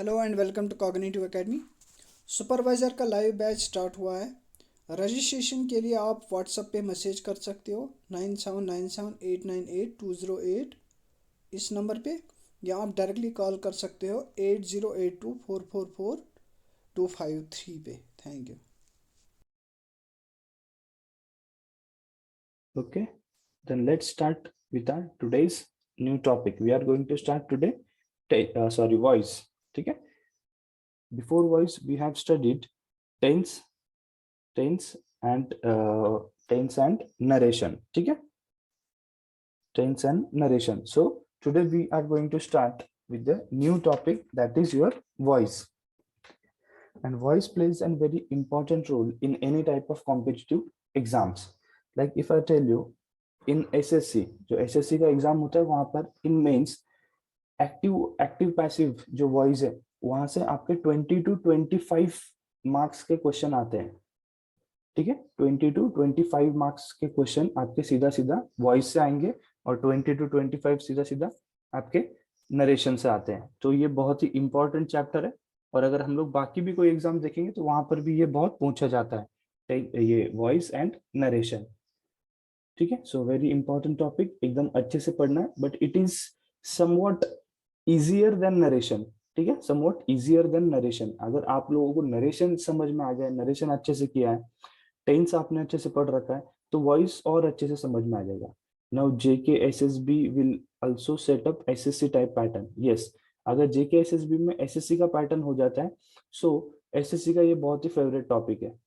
Hello and welcome to Cognitive Academy. Supervisor का live batch start हुआ है। Registration के लिए आप व्हाट्सएप पे मैसेज कर सकते हो 9797898208 इस नंबर पे, या आप डायरेक्टली कॉल कर सकते हो 8082444253 पे। Thank you. Okay, then let's start with our today's new topic. We are going to start today, voice. ठीक है? Before voice, we have studied tense, tense tense and narration. ठीक है? Tense and narration. So today we are going to start with the new topic, that is your voice. And voice plays a very important role in any type of competitive exams. Like if I tell you, in SSC, जो SSC का exam होता है, वहां पर in men's active active passive जो voice है, वहां से आपके 20 to 25 मार्क्स के क्वेश्चन आते हैं। ठीक है, 20 to 25 मार्क्स के क्वेश्चन आपके सीधा सीधा वॉइस से आएंगे, और 20 to 25 सीधा सीधा आपके नरेशन से आते हैं। तो ये बहुत ही इंपॉर्टेंट चैप्टर है, और अगर हम लोग बाकी भी कोई एग्जाम देखेंगे तो वहां पर भी ये बहुत पूछा जाता है, ये वॉइस एंड नरेशन। ठीक है, सो वेरी इंपॉर्टेंट टॉपिक, एकदम अच्छे से पढ़ना है, but it is somewhat easier than narration. ठीक है, समवॉट इजियर देन नरेशन। अगर आप लोगों को नरेशन समझ में आ जाए, नरेशन अच्छे से किया है, टेंस आपने अच्छे से पढ़ रखा है, तो वॉइस और अच्छे से समझ में आ जाएगा। Now JK SSB will also set up SSC type pattern. Yes, अगर जेके एसएसबी में एसएससी का पैटर्न हो जाता है, सो एसएससी का ये बहुत ही फेवरेट टॉपिक है।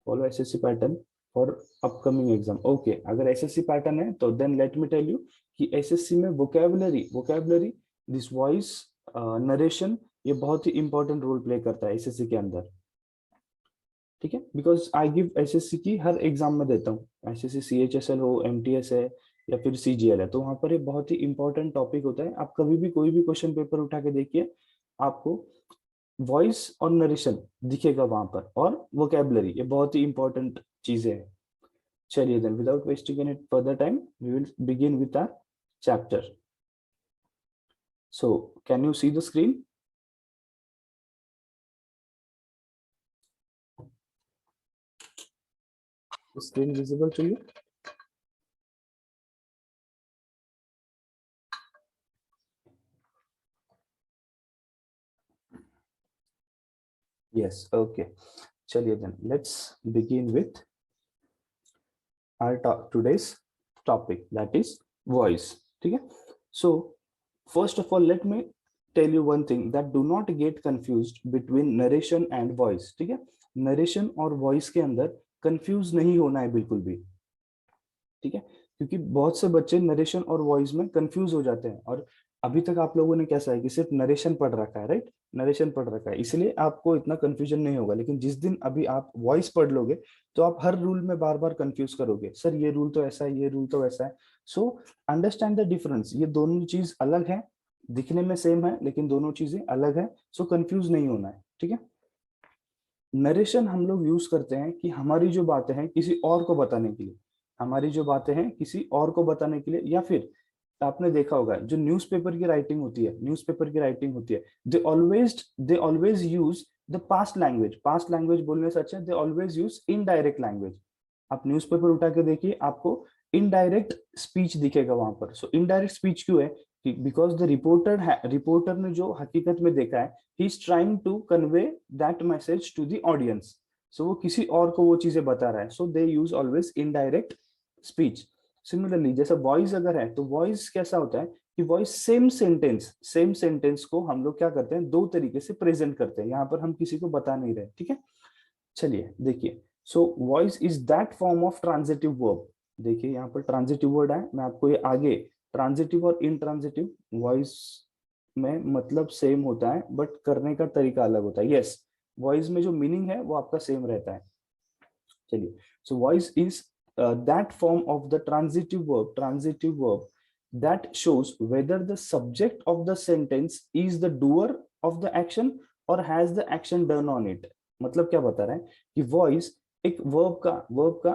Follow SSC pattern for upcoming exam. Okay, अगर एसएससी पैटर्न है तो then let me tell you कि एसएससी में वोकैबुलरी दिस वॉइस नरेशन, ये बहुत ही इंपॉर्टेंट रोल प्ले करता है एसएससी के अंदर। ठीक है, बिकॉज आई गिव एसएससी की हर एग्जाम में देता हूँ, एसएससी सीएचएसएल हो, एमटीएस है, या फिर सीजीएल है, तो वहां पर ये बहुत ही इंपॉर्टेंट टॉपिक होता है। आप कभी भी कोई भी क्वेश्चन पेपर उठा के देखिए, आपको वॉइस और नरेशन दिखेगा वहां पर, और वोकैबुलरी, ये बहुत ही इंपॉर्टेंट चीजें हैं। चलिए then, without wasting any further time, we will begin with our chapter. So can you see the screen? Screen visible to you? Yes, okay. चलिए then, let's begin with our today's topic, that is voice. ठीक है, so first of all let me tell you one thing, that do not get confused between narration and voice. ठीक है, narration और voice के अंदर confuse नहीं होना है बिल्कुल भी। ठीक है, क्योंकि बहुत से बच्चे नरेशन और वॉइस में कंफ्यूज हो जाते हैं, और अभी तक आप लोगों ने कैसा है कि सिर्फ नरेशन पढ़ रखा है, राइट? नरेशन पढ़ रखा है, इसलिए आपको इतना कंफ्यूजन नहीं होगा। लेकिन जिस दिन अभी आप वॉइस पढ़ लोगे, तो आप हर रूल में बार बार कंफ्यूज करोगे, सर ये रूल तो ऐसा है, ये रूल तो वैसा है। सो अंडरस्टैंड द डिफरेंस, ये दोनों चीज अलग है, दिखने में सेम है लेकिन दोनों चीजें अलग है। सो कंफ्यूज नहीं होना है। ठीक है, नरेशन हम लोग यूज करते हैं कि हमारी जो बातें हैं किसी और को बताने के लिए, हमारी जो बातें हैं किसी और को बताने के लिए, या फिर आपने देखा होगा जो न्यूज़पेपर की राइटिंग होती है, न्यूज़पेपर की राइटिंग होती है, they always use the past language बोलने से अच्छा they always use indirect language. आप न्यूज़पेपर उठा के देखिए, आपको इनडायरेक्ट स्पीच दिखेगा वहां पर। सो इनडायरेक्ट स्पीच क्यों है? बिकॉज द रिपोर्टर ने जो हकीकत में देखा है, he is trying to convey that message to the audience. So वो किसी और को वो चीजें बता रहा है, so they use always indirect speech. Similarly जैसे वॉइस अगर है, तो वॉइस कैसा होता है कि वॉइस सेम सेंटेंस को हम लोग क्या करते हैं, दो तरीके से प्रेजेंट करते हैं, यहाँ पर हम किसी को बता नहीं रहे। ठीक है, चलिए देखिए, so voice is that form of transitive verb. देखिए यहाँ पर ट्रांजिटिव वर्ड है, मैं आपको ये आगे, ट्रांजिटिव और इनट्रांजिटिव वॉइस में मतलब सेम होता है, बट करने का तरीका अलग होता है। यस, वॉइस में जो मीनिंग है वो आपका सेम रहता है। चलिए, so voice is that form of the transitive verb that shows whether the subject of the sentence is the doer of the action or has the action done on it। मतलब क्या बता रहा है कि voice एक verb का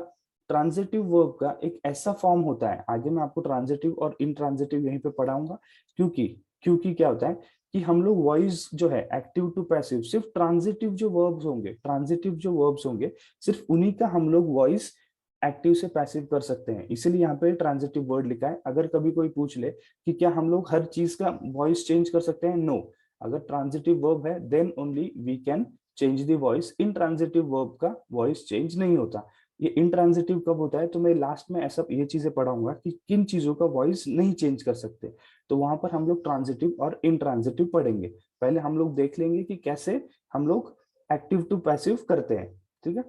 transitive verb का एक ऐसा फॉर्म होता है। आगे मैं आपको ट्रांजिटिव और इनट्रांजिटिव यहीं पे पढ़ाऊंगा, क्योंकि क्योंकि क्या होता है कि हम लोग वॉइस जो है एक्टिव टू पैसिव, सिर्फ ट्रांजिटिव जो वर्ब्स होंगे, ट्रांजिटिव जो वर्ब्स होंगे, सिर्फ उन्हीं का हम लोग वॉइस एक्टिव से पैसिव कर सकते हैं। इसीलिए यहाँ पे ट्रांजिटिव वर्ड लिखा है। अगर कभी कोई पूछ ले कि क्या हम लोग हर चीज का वॉइस चेंज कर सकते हैं, नो। अगर ट्रांजिटिव वर्ब है then only we can change the voice. Intransitive verb का वॉइस चेंज नहीं होता। ये इंट्रांजिटिव कब होता है, तो मैं लास्ट में ऐसा ये चीजें पढ़ाऊंगा कि किन चीजों का वॉइस नहीं चेंज कर सकते। तो वहां पर हम लोग ट्रांजिटिव और इंट्रांजिटिव पढ़ेंगे। पहले हम लोग देख लेंगे कि कैसे हम लोग एक्टिव टू पैसिव करते हैं, ठीक है।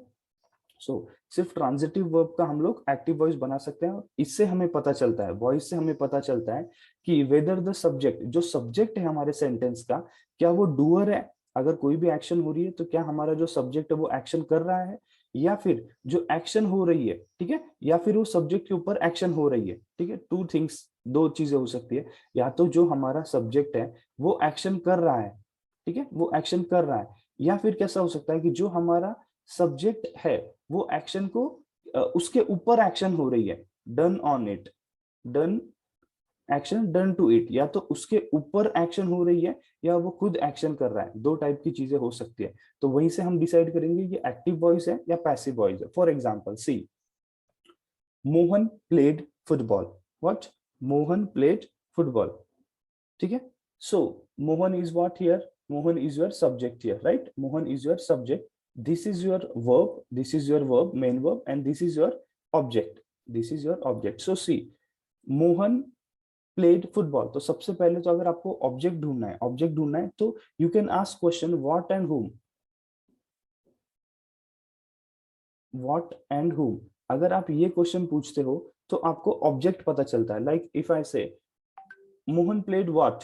सो सिर्फ ट्रांजिटिव वर्ब का हम लोग एक्टिव वॉइस बना सकते हैं। इससे हमें पता चलता है, वॉइस से हमें पता चलता है कि वेदर द सब्जेक्ट, जो सब्जेक्ट है हमारे सेंटेंस का, क्या वो डूअर है। अगर कोई भी एक्शन हो रही है तो क्या हमारा जो सब्जेक्ट है वो एक्शन कर रहा है, या फिर जो एक्शन हो रही है, ठीक है, या फिर वो सब्जेक्ट के ऊपर एक्शन हो रही है, ठीक है। टू थिंग्स, दो चीजें हो सकती है। या तो जो हमारा सब्जेक्ट है वो एक्शन कर रहा है, ठीक है, वो एक्शन कर रहा है, या फिर कैसा हो सकता है कि जो हमारा सब्जेक्ट है वो एक्शन को उसके ऊपर एक्शन हो रही है, done on it, done action done to it, या तो उसके ऊपर एक्शन हो रही है या वो खुद एक्शन कर रहा है। दो टाइप की चीजें हो सकती है। तो वहीं से हम डिसाइड करेंगे कि एक्टिव वॉइस है या पैसिव वॉइस है। For example see, Mohan played football. What? Mohan played football, ठीक है। So Mohan is what here? Mohan is your subject here, right? Mohan is your subject, this is your verb, this is your verb, main verb, and this is your object, this is your object. So see, Mohan played football. तो सबसे पहले तो अगर आपको object ढूंढना है, object ढूंढना है, तो you can ask question what and whom, what and whom। अगर आप ये क्वेश्चन पूछते हो तो आपको ऑब्जेक्ट पता चलता है। लाइक इफ आई से Mohan played what,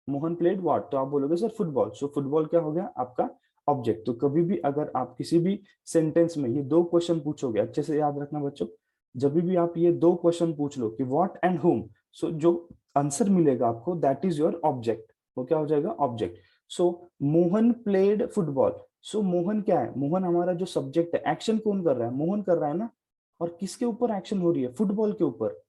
Mohan played what, तो आप बोलोगे सर फुटबॉल। सो फुटबॉल क्या हो गया आपका ऑब्जेक्ट। तो कभी भी अगर आप किसी भी सेंटेंस में ये दो क्वेश्चन पूछोगे, अच्छे से याद रखना बच्चों, जब भी आप ये दो क्वेश्चन पूछ लो कि व्हाट एंड whom, सो जो आंसर मिलेगा आपको दैट इज योर ऑब्जेक्ट। वो क्या हो जाएगा? ऑब्जेक्ट। सो Mohan played football. So Mohan क्या है? मोहन हमारा जो सब्जेक्ट है। एक्शन कौन कर रहा है? मोहन कर रहा है ना। और किसके ऊपर एक्शन हो रही है? फुटबॉल के ऊपर,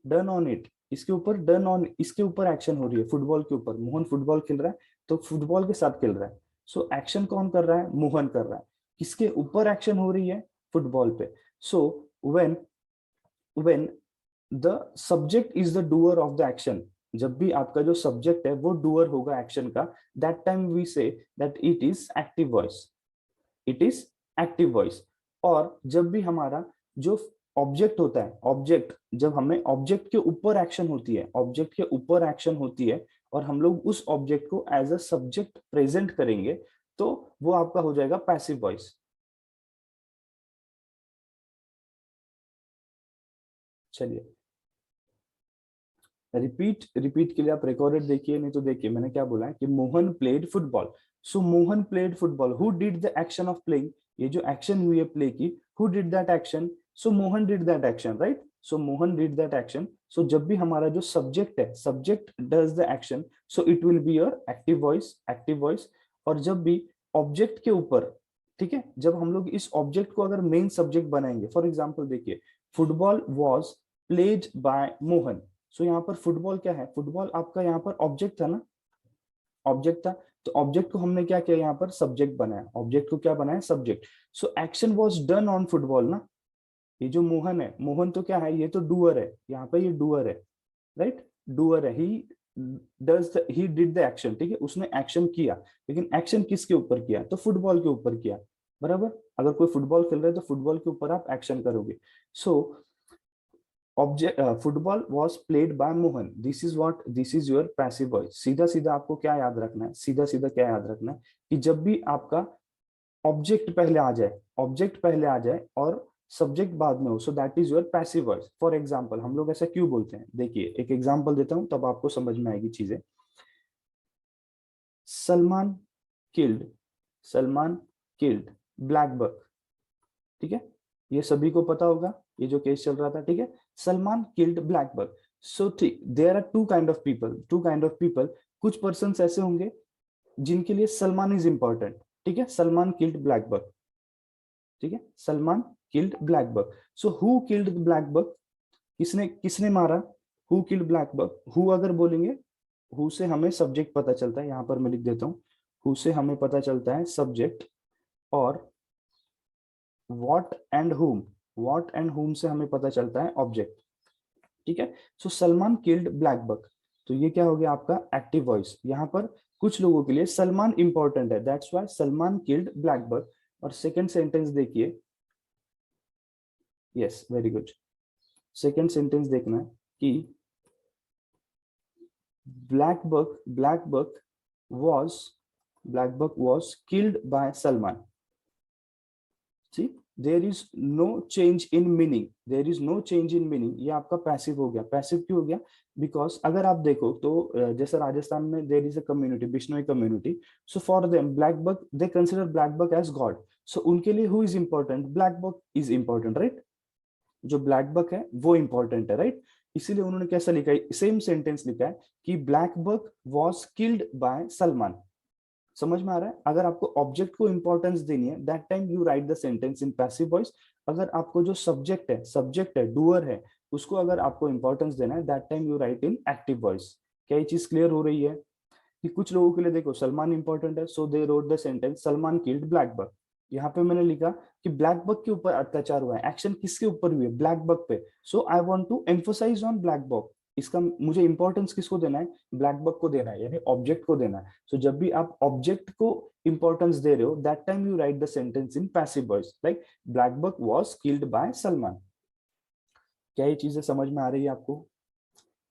डन ऑन इट। इसके ऊपर डन ऑन, इसके ऊपर एक्शन हो रही है, फुटबॉल के ऊपर। मोहन फुटबॉल खेल रहा है तो फुटबॉल के साथ खेल रहा है। सो एक्शन कौन कर रहा है? मोहन कर रहा है। किसके ऊपर एक्शन हो रही है? फुटबॉल पे। So when when the subject is the doer of the action, जब भी आपका जो सब्जेक्ट है वो डूअर होगा एक्शन का, that time we say that it is active voice, it is active voice. और जब भी हमारा जो ऑब्जेक्ट होता है, ऑब्जेक्ट, जब हमें ऑब्जेक्ट के ऊपर एक्शन होती है, ऑब्जेक्ट के ऊपर एक्शन होती है, और हम लोग उस ऑब्जेक्ट को एज अ सब्जेक्ट प्रेजेंट करेंगे, तो वो आपका हो जाएगा पैसिव वॉइस। चलिए रिपीट, रिपीट के लिए आप रिकॉर्डेड देखिए, नहीं तो देखिए मैंने क्या बोला है कि Mohan played football. So Mohan played football, who did the action of playing, ये जो एक्शन हुई है प्ले की, who did that action? So Mohan did that action, right? So Mohan did that action. So जब भी हमारा जो सब्जेक्ट है, subject does the action, so it will be your active voice, active voice. और जब भी ऑब्जेक्ट के ऊपर, ठीक है, जब हम लोग इस ऑब्जेक्ट को अगर मेन सब्जेक्ट बनाएंगे, फॉर एग्जाम्पल देखिए, football was played by Mohan. So यहाँ पर फुटबॉल क्या है? फुटबॉल आपका यहाँ पर ऑब्जेक्ट था ना, ऑब्जेक्ट था। तो ऑब्जेक्ट को हमने क्या किया? यहाँ पर सब्जेक्ट बनाया। ऑब्जेक्ट को क्या बनाया? Subject. So action was done on football ना। ये जो मोहन है, मोहन तो क्या है? ये तो डूअर है, यहाँ पे ये डूअर है, राइट? डूअर है, ही डिड द एक्शन, ठीक है, उसने एक्शन किया। लेकिन एक्शन किसके ऊपर किया? तो फुटबॉल के ऊपर किया, बराबर। अगर कोई फुटबॉल खेल रहा है तो फुटबॉल के ऊपर आप एक्शन करोगे। So object, football was played by Mohan, this is what, this is your passive voice. सीधा सीधा आपको क्या याद रखना है? सीधा सीधा क्या याद रखना है कि जब भी आपका ऑब्जेक्ट पहले आ जाए, ऑब्जेक्ट पहले आ जाए और सब्जेक्ट बाद में हो, सो that is your passive voice. For example, हम लोग ऐसा क्यों बोलते हैं? देखिए एक एग्जाम्पल देता हूं तब आपको समझ में आएगी चीजें। Salman killed, Salman killed black buck, ठीक है, ये सभी को पता होगा ये जो केस चल रहा था, ठीक है। Salman killed black buck. So ठीक, there are two kind of people, two kind of people. कुछ पर्सन ऐसे होंगे जिनके लिए सलमान इज इंपॉर्टेंट, ठीक है, सलमान किल्ड ब्लैक बक, ठीक है, Salman killed black buck. So who killed black buck, किसने किसने मारा? Who killed black buck, who अगर बोलेंगे हु से हमें सब्जेक्ट पता चलता है, यहाँ पर मैं लिख देता हूँ, हु से हमें पता चलता है सब्जेक्ट, और व्हाट एंड हुम से हमें पता चलता है ऑब्जेक्ट। ठीक है, सो सलमान किल्ड ब्लैक बक, तो ये क्या हो गया आपका एक्टिव वॉइस। यहाँ पर कुछ लोगों के लिए सलमान इंपॉर्टेंट है, that's why Salman killed black buck. और सेकंड सेंटेंस देखिए, yes very good, second sentence देखना है कि black buck was killed by Salman. See, there is no change in meaning, ये आपका पैसिव हो गया। पैसिव क्यों हो गया? बिकॉज अगर आप देखो तो जैसे राजस्थान में there is a community, Bishnoi community, so for them black buck, they consider black buck as god. So उनके लिए who is important? Black buck is important, right? जो ब्लैक बक है वो इंपॉर्टेंट है, राइट? इसीलिए उन्होंने कैसा लिखा है, सेम सेंटेंस लिखा है कि black buck was killed by Salman. समझ में आ रहा है? अगर आपको ऑब्जेक्ट को इंपॉर्टेंस देनी है, that time you write the sentence in passive voice. अगर आपको जो सब्जेक्ट है, डूअर है, उसको अगर आपको इंपॉर्टेंस देना है, that time you right in active voice. क्या ये चीज क्लियर हो रही है? कि कुछ लोगों के लिए देखो सलमान इंपॉर्टेंट है, so they wrote the sentence Salman killed black buck. यहाँ पे मैंने लिखा कि ब्लैक बक के ऊपर अत्याचार हुआ है, एक्शन किसके ऊपर हुई है? ब्लैक बक पे। So I want to emphasize on black buck. इसका मुझे इंपॉर्टेंस किसको देना है? ब्लैक बक को देना है, यानी ऑब्जेक्ट को देना है। सो जब भी आप ऑब्जेक्ट को इंपॉर्टेंस दे रहे हो, that time you write the sentence in passive voice, like black buck was killed by Salman. क्या ये चीजें समझ में आ रही है आपको?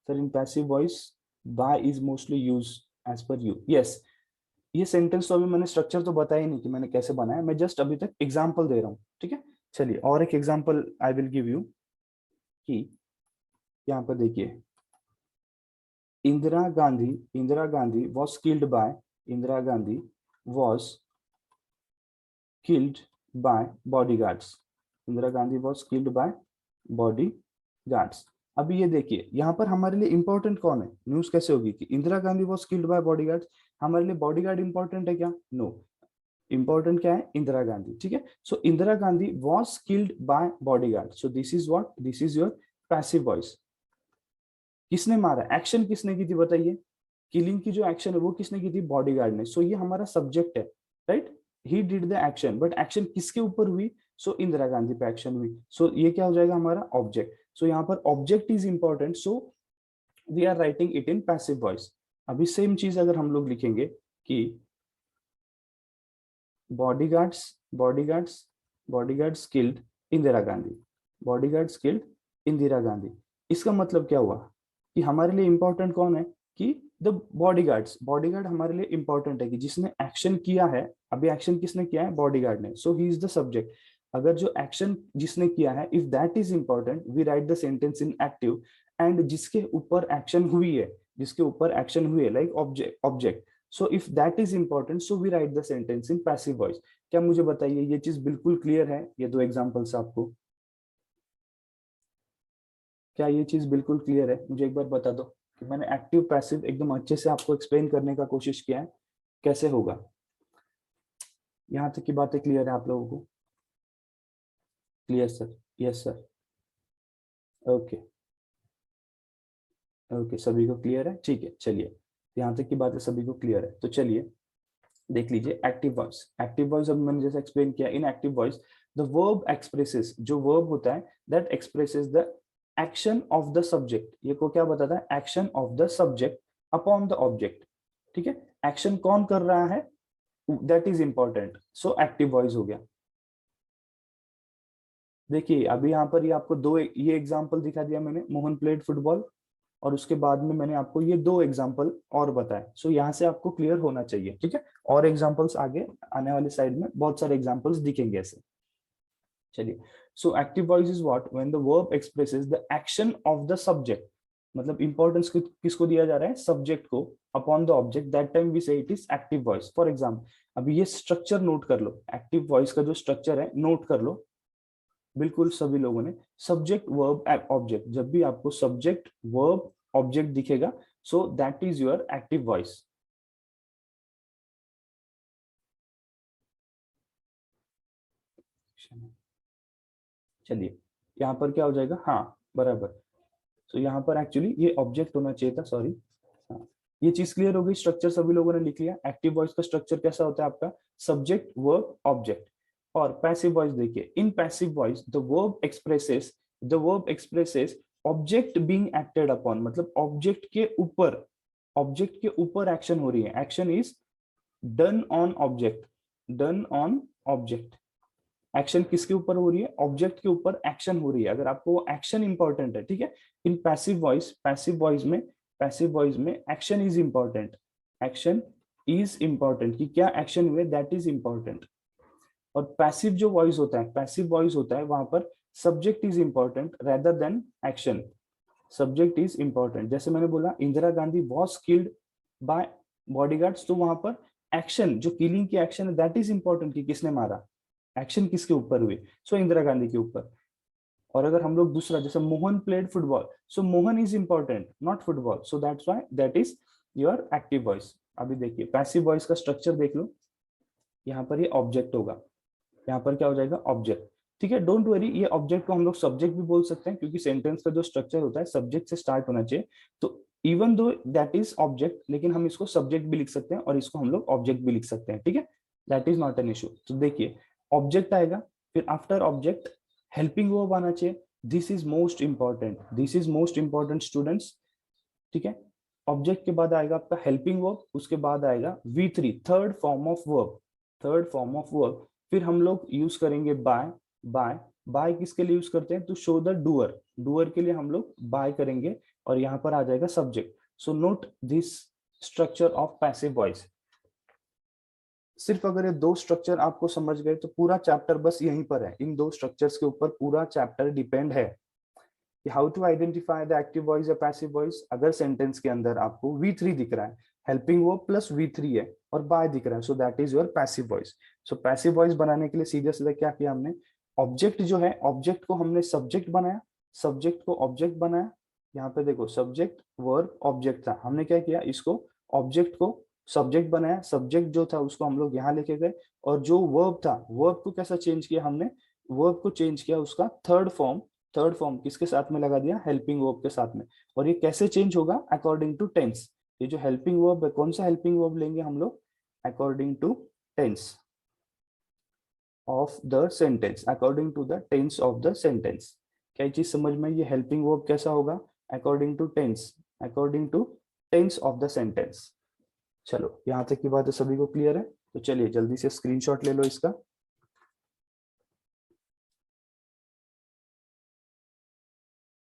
Sir in passive voice by is mostly use as per you. Yes, ये सेंटेंस तो अभी मैंने स्ट्रक्चर तो बताया ही नहीं कि मैंने कैसे बनाया, मैं जस्ट अभी तक एग्जांपल दे रहा हूँ। ठीक है, चलिए और एक example I will give you कि यहाँ पर देखिए, Indira Gandhi was killed bye, Indira Gandhi was killed bye bodyguards, Indira Gandhi was killed bye bodyguards. अभी ये देखिए, यहाँ पर हमारे लिए इंपॉर्टेंट कौन है? न्यूज कैसे होगी कि Indira Gandhi was killed bye bodyguards? हमारे लिए बॉडीगार्ड इंपॉर्टेंट है क्या? नो, इंपॉर्टेंट क्या है? इंदिरा गांधी। ठीक है, so Indira Gandhi was killed by bodyguard, so this is what, this is your passive voice. किसने मारा? एक्शन किसने की थी बताइए? किलिंग की जो एक्शन है वो किसने की थी? बॉडीगार्ड ने। सो ये हमारा सब्जेक्ट है, right? He did the action, but action किसके ऊपर हुई? सो इंदिरा गांधी पे एक्शन हुई। सो ये क्या हो जाएगा हमारा? ऑब्जेक्ट। सो यहाँ पर object is important, so we are writing it in passive voice. अभी सेम चीज अगर हम लोग लिखेंगे कि bodyguards bodyguards bodyguards killed Indira Gandhi, bodyguards killed Indira Gandhi, इसका मतलब क्या हुआ कि हमारे लिए इंपॉर्टेंट कौन है? कि द बॉडीगार्ड्स, बॉडीगार्ड हमारे लिए इंपॉर्टेंट है कि जिसने एक्शन किया है। अभी एक्शन किसने किया है? बॉडीगार्ड ने, so he is the subject. अगर जो एक्शन जिसने किया है, if that is important, we write the sentence in active. And जिसके ऊपर एक्शन हुई है, जिसके ऊपर एक्शन हुई है, like object, so if that is important, so we write the sentence in passive voice. क्या मुझे बताइए ये चीज बिल्कुल क्लियर है? ये दो एग्जांपल्स आपको, क्या ये चीज बिल्कुल क्लियर है? मुझे एक बार बता दो कि मैंने एक्टिव पैसिव एकदम अच्छे से आपको एक्सप्लेन करने का कोशिश किया है, कैसे होगा? यहाँ तक की बातें क्लियर है आप लोगों को? Clear sir? Yes sir, okay okay, सभी को क्लियर है? ठीक है, चलिए यहाँ तक की बातें सभी को क्लियर है, तो चलिए देख लीजिए एक्टिव वॉइस। एक्टिव वॉइस अब मैंने जैसे एक्सप्लेन किया, इन active voice the verb expresses, जो वर्ब होता है that expresses the action of the subject. ये को क्या बताता है? Action of the subject upon the object. ठीक है, एक्शन कौन कर रहा है, that is important, so active voice हो गया। देखिए अभी यहाँ पर ये आपको दो ये एग्जांपल दिखा दिया मैंने, मोहन प्लेड फुटबॉल, और उसके बाद में मैंने आपको ये दो एग्जांपल और बताए। सो यहाँ से आपको क्लियर होना चाहिए। ठीक है, और एग्जांपल्स आगे आने वाली साइड में बहुत सारे एग्जांपल्स दिखेंगे ऐसे। चलिए, so active voice is what, when the verb expresses the action of the subject, मतलब इंपॉर्टेंस किसको दिया जा रहा है? सब्जेक्ट को, upon the object, that time we say it is active voice. For example, अभी ये स्ट्रक्चर नोट कर लो, एक्टिव वॉइस का जो स्ट्रक्चर है नोट कर लो बिल्कुल सभी लोगों ने। सब्जेक्ट वर्ब ऑब्जेक्ट, जब भी आपको सब्जेक्ट वर्ब ऑब्जेक्ट दिखेगा, सो that is your active voice. चलिए यहाँ पर क्या हो जाएगा? हाँ बराबर, तो यहाँ पर एक्चुअली ये ऑब्जेक्ट होना चाहिए था, सॉरी। हाँ, ये चीज क्लियर हो गई, स्ट्रक्चर सभी लोगों ने लिख लिया। एक्टिव वॉइस का स्ट्रक्चर कैसा होता है आपका, सब्जेक्ट वर्ब ऑब्जेक्ट। और पैसिव वॉइस देखिए, इन passive voice the verb expresses object being acted upon, मतलब ऑब्जेक्ट के ऊपर एक्शन हो रही है, action is done on object, done on object. Action किसके ऊपर हो रही है, ऑब्जेक्ट के ऊपर एक्शन हो रही है, अगर आपको एक्शन इंपॉर्टेंट है, ठीक है। इन पैसिव वॉइस में action is important, action is important, कि क्या एक्शन हुए दैट इज इंपॉर्टेंट। और पैसिव जो वॉइस होता है, पैसिव वॉइस होता है, वहां पर subject is important rather than action, subject is important. जैसे मैंने बोला Indira Gandhi was killed bye bodyguards, तो वहां पर एक्शन, जो किलिंग की एक्शन है दैट इज इंपॉर्टेंट, कि किसने मारा, एक्शन किसके ऊपर हुई, सो इंदिरा गांधी के ऊपर। और अगर हम लोग दूसरा, जैसे Mohan played football, so Mohan is important not football, so that's why that is your active voice. अभी देखिए पैसिव वॉइस का स्ट्रक्चर देख लो, यहाँ पर ये ऑब्जेक्ट होगा, यहाँ पर क्या हो जाएगा, ऑब्जेक्ट, ठीक है। डोंट वरी, ये ऑब्जेक्ट को हम लोग सब्जेक्ट भी बोल सकते हैं, क्योंकि सेंटेंस का जो स्ट्रक्चर होता है सब्जेक्ट से स्टार्ट होना चाहिए। तो even though that is object, लेकिन हम इसको सब्जेक्ट भी लिख सकते हैं और इसको हम लोग ऑब्जेक्ट भी लिख सकते हैं, ठीक है, that is not an issue. तो देखिए ऑब्जेक्ट आएगा, फिर आफ्टर ऑब्जेक्ट हेल्पिंग वर्ब आना चाहिए, this is most important, this is most important students, ठीक है। ऑब्जेक्ट के बाद आएगा आपका हेल्पिंग वर्ब, उसके बाद आएगा V3 third form of verb, third form of verb. फिर हम लोग यूज करेंगे बाय किसके लिए यूज करते हैं, to show the doer, doer के लिए हम लोग बाय करेंगे, और यहाँ पर आ जाएगा subject. So note this structure of passive voice. सिर्फ अगर ये दो स्ट्रक्चर आपको समझ गए तो पूरा चैप्टर बस यहीं पर है, इन दो स्ट्रक्चर्स के ऊपर पूरा चैप्टर डिपेंड है। How to identify the active voice या पैसिव वॉइस, अगर सेंटेंस के अंदर आपको V3 दिख रहा है, हेल्पिंग वर्ब प्लस V3 है और बाय दिख रहा है, so that is your passive voice. So passive voice बनाने के लिए सीधे सीधे क्या किया हमने, ऑब्जेक्ट जो है, ऑब्जेक्ट को हमने सब्जेक्ट बनाया, सब्जेक्ट को ऑब्जेक्ट बनाया। यहाँ पे देखो सब्जेक्ट वर्ब ऑब्जेक्ट था, हमने क्या किया, इसको ऑब्जेक्ट को सब्जेक्ट बनाया, सब्जेक्ट जो था उसको हम लोग यहाँ लेके गए, और जो वर्ब था, वर्ब को कैसा चेंज किया हमने, वर्ब को चेंज किया उसका थर्ड फॉर्म किसके साथ में लगा दिया, हेल्पिंग वर्ब के साथ में। और ये कैसे चेंज होगा, अकॉर्डिंग टू टेंस। ये जो हेल्पिंग वर्ब है, कौन सा हेल्पिंग वर्ब लेंगे हम लोग, according to tense of the sentence, according to the tense of the sentence. क्या चीज समझ में, ये हेल्पिंग वर्ब कैसा होगा, according to tense, according to tense of the sentence. चलो यहाँ तक की बात है, सभी को क्लियर है, तो चलिए जल्दी से स्क्रीनशॉट ले लो इसका।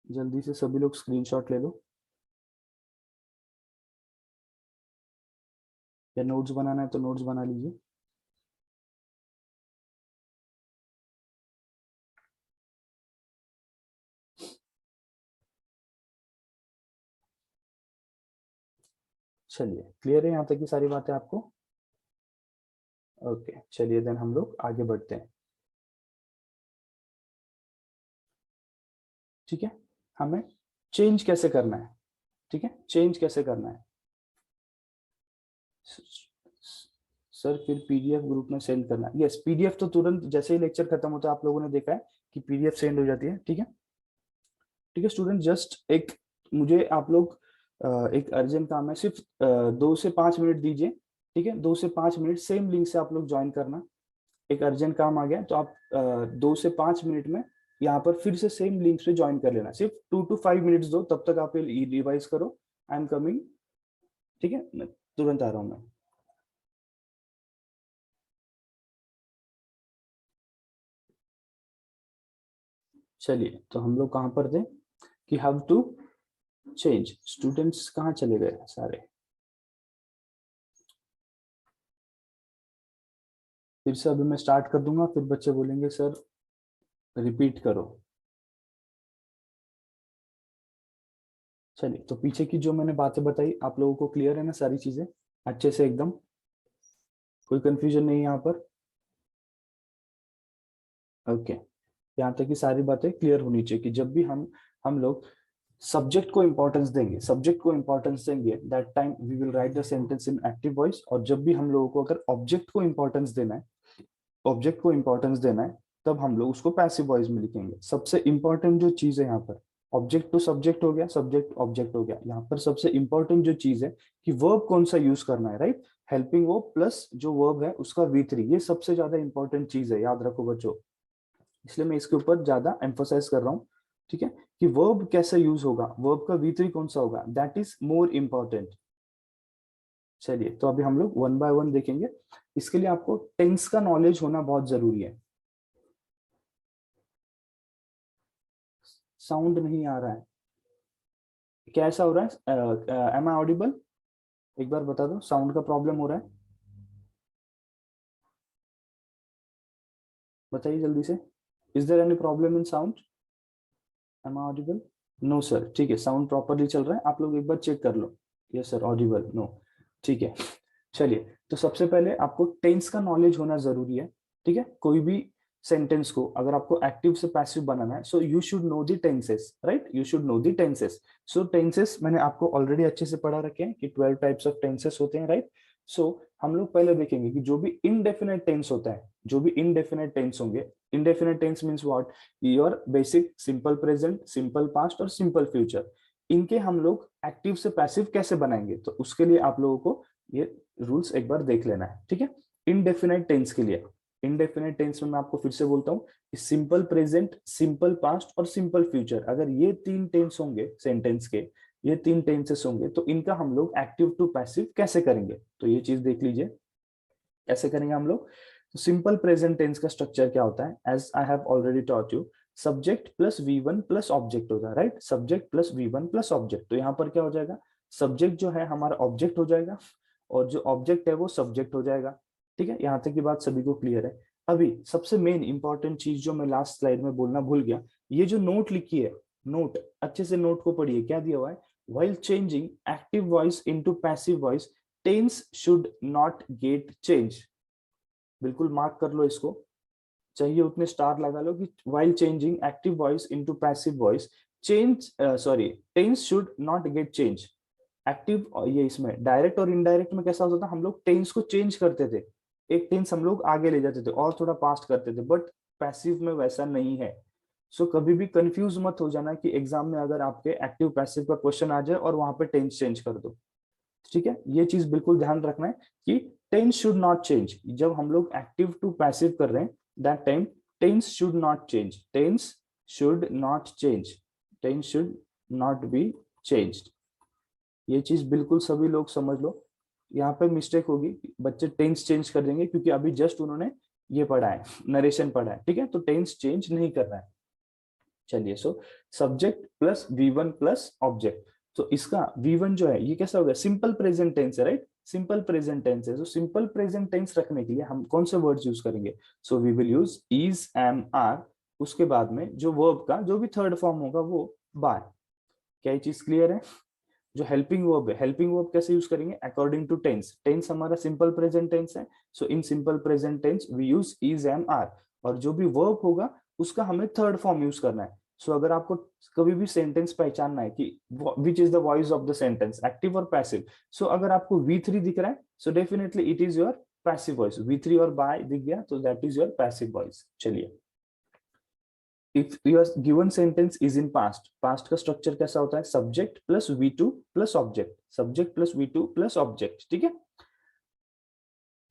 जल्दी से सभी लोग स्क्रीनशॉट ले लो, या नोट्स बनाना है तो नोट्स बना लीजिए। चलिए क्लियर है यहाँ तक की सारी बातें आपको, ओके। चलिए देन हम लोग आगे बढ़ते हैं, ठीक है। हमें चेंज कैसे करना है, ठीक है, चेंज कैसे करना है। सर फिर PDF ग्रुप में सेंड करना है, यस PDF तो तुरंत जैसे ही लेक्चर खत्म होता है आप लोगों ने देखा है कि PDF सेंड हो जाती है, ठीक है। ठीक है स्टूडेंट, जस्ट एक मुझे आप लोग एक अर्जेंट काम है, सिर्फ 2 से 5 मिनट दीजिए, ठीक है। 2 से 5 मिनट सेम लिंक से आप लोग ज्वाइन करना, एक अर्जेंट काम आ गया तो आप 2 से 5 मिनट में यहाँ पर फिर से सेम लिंक से ज्वाइन कर लेना, सिर्फ 2 to 5 मिनट्स दो, तब तक आप ये रिवाइज करो, आई एम कमिंग, ठीक है, मैं तुरंत आ रहा हूँ मैं। चलिए तो हम लोग कहाँ पर थे कि हाउ टू चेंज, स्टूडेंट्स कहाँ चले गए सारे, फिर से अभी मैं स्टार्ट कर दूंगा, फिर बच्चे बोलेंगे सर रिपीट करो। चलिए तो पीछे की जो मैंने बातें बताई आप लोगों को क्लियर है ना, सारी चीजें अच्छे से एकदम, कोई कंफ्यूजन नहीं है यहाँ पर, ओके। यहाँ तक की सारी बातें क्लियर होनी चाहिए कि जब भी हम लोग सब्जेक्ट को इंपॉर्टेंस देंगे, सब्जेक्ट को इंपॉर्टेंस देंगे, that time we will write the sentence in active voice. और जब भी हम लोगों को अगर ऑब्जेक्ट को इंपॉर्टेंस देना है, ऑब्जेक्ट को इंपॉर्टेंस देना है, तब हम लोग उसको पैसिव वॉइस में लिखेंगे। सबसे इंपॉर्टेंट जो चीज है यहाँ पर ऑब्जेक्ट टू सब्जेक्ट हो गया, सब्जेक्ट ऑब्जेक्ट हो गया। यहाँ पर सबसे इंपॉर्टेंट जो चीज है कि वर्ब कौन सा यूज करना है, राइट। हेल्पिंग वर्ब प्लस जो वर्ब है उसका V3, ये सबसे ज्यादा इंपॉर्टेंट चीज है, याद रखो बच्चों। इसलिए मैं इसके ऊपर ज्यादा एम्फोसाइज कर रहा हूँ, ठीक है, कि वर्ब कैसे यूज होगा, वर्ब का V3 कौन सा होगा, दैट इज मोर इंपॉर्टेंट। चलिए, तो अभी हम लोग वन बाय वन देखेंगे। इसके लिए आपको टेंस का नॉलेज होना बहुत जरूरी है। साउंड नहीं आ रहा है, कैसा हो रहा है, एम आई ऑडिबल? एक बार बता दो, साउंड का प्रॉब्लम हो रहा है, बताइए जल्दी से। Is there any problem in sound? Am I audible? No sir, ठीक है, साउंड प्रॉपरली चल रहा है, आप लोग एक बार चेक कर लो। यस सर, ऑडिबल, नो, ठीक है। चलिए, तो सबसे पहले आपको टेंस का नॉलेज होना जरूरी है, ठीक है। कोई भी सेंटेंस को अगर आपको एक्टिव से पैसिव बनाना है, so you should know the tenses, right, you should know the tenses. So tenses मैंने आपको ऑलरेडी अच्छे से पढ़ा रखे हैं कि 12 टाइप्स ऑफ टेंसेस होते हैं, राइट। सो हम लोग पहले देखेंगे कि जो भी इनडेफिनेट टेंस होता है, जो भी इनडेफिनेट टेंस होंगे, indefinite tense means what, your basic simple present, simple past और सिंपल फ्यूचर, इनके हम लोग एक्टिव से पैसिव कैसे बनाएंगे, तो उसके लिए आप लोगों को ये रूल्स एक बार देख लेना है, ठीक है। इनडेफिनेट टेंस के लिए, इनडेफिनेट टेंस में मैं आपको फिर से बोलता हूँ कि सिंपल प्रेजेंट, सिंपल पास्ट और सिंपल फ्यूचर, अगर ये तीन टेंस होंगे सेंटेंस के, ये तीन टेंसेस होंगे, तो इनका हम लोग एक्टिव टू पैसिव कैसे करेंगे, तो ये चीज देख लीजिए कैसे करेंगे हम लोग। तो सिंपल प्रेजेंट टेंस का स्ट्रक्चर क्या होता है, as I have already taught you, subject plus V1 plus object होता है, right, subject plus V1 plus object. तो यहाँ पर क्या हो जाएगा, सब्जेक्ट जो है हमारा ऑब्जेक्ट हो जाएगा और जो ऑब्जेक्ट है वो सब्जेक्ट हो जाएगा, ठीक है। यहाँ तक की बात सभी को क्लियर है। अभी सबसे मेन इंपॉर्टेंट चीज जो मैं लास्ट स्लाइड में बोलना भूल गया, ये जो नोट लिखी है, नोट अच्छे से नोट को पढ़िए, क्या दिया हुआ है, while changing active voice into passive voice tense should not get change। बिल्कुल मार्क कर लो इसको, चाहिए उतने स्टार लगा लो कि while changing active voice into passive voice change tense should not get change। Active, ये इसमें डायरेक्ट और इनडायरेक्ट में कैसा होता था, हम लोग टेंस को चेंज करते थे, एक टेंस हम लोग आगे ले जाते थे और थोड़ा पास्ट करते थे, बट पैसिव में वैसा नहीं है। सो कभी भी कंफ्यूज मत हो जाना कि एग्जाम में अगर आपके एक्टिव पैसिव का क्वेश्चन आ जाए और वहां पे टेंस चेंज कर दो, ठीक है। ये चीज बिल्कुल ध्यान रखना है कि टेंस शुड नॉट चेंज, जब हम लोग एक्टिव टू पैसिव कर रहे हैं that time tense should not change, tense should not change, tense should not be changed. ये चीज बिल्कुल सभी लोग समझ लो, यहाँ पे मिस्टेक होगी, बच्चे टेंस चेंज कर देंगे क्योंकि अभी जस्ट उन्होंने ये पढ़ा है, नरेशन पढ़ा है, ठीक है, तो टेंस चेंज नहीं करना है। चलिए, so subject plus V1 plus object, तो इसका V1 जो है ये कैसा हो गया, सिंपल प्रेजेंट टेंस है, राइट, सिंपल प्रेजेंट टेंस है। तो सिंपल प्रेजेंट टेंस रखने के लिए हम कौन से वर्ड्स यूज करेंगे, so we will use is, am, are, उसके बाद में जो वर्ब का जो भी थर्ड फॉर्म होगा वो बाय। क्या ये चीज क्लियर है? जो हेल्पिंग वर्ब है, हेल्पिंग वर्ब कैसे यूज करेंगे, अकॉर्डिंग टू टेंस, टेंस हमारा सिंपल प्रेजेंट टेंस है, so in simple present tense we use is, am, are, और जो भी वर्ब होगा उसका हमें थर्ड फॉर्म यूज करना है। सो अगर आपको कभी भी सेंटेंस पहचानना है कि which is the voice of the sentence, active और पैसिव, सो अगर आपको V3 दिख रहा है so definitely it is your passive voice, V3 और बाय दिख गया तो that is your passive voice. चलिए, if your given sentence is in past, past का स्ट्रक्चर कैसा होता है, subject plus V2 plus object, subject plus V2 plus object, ठीक है।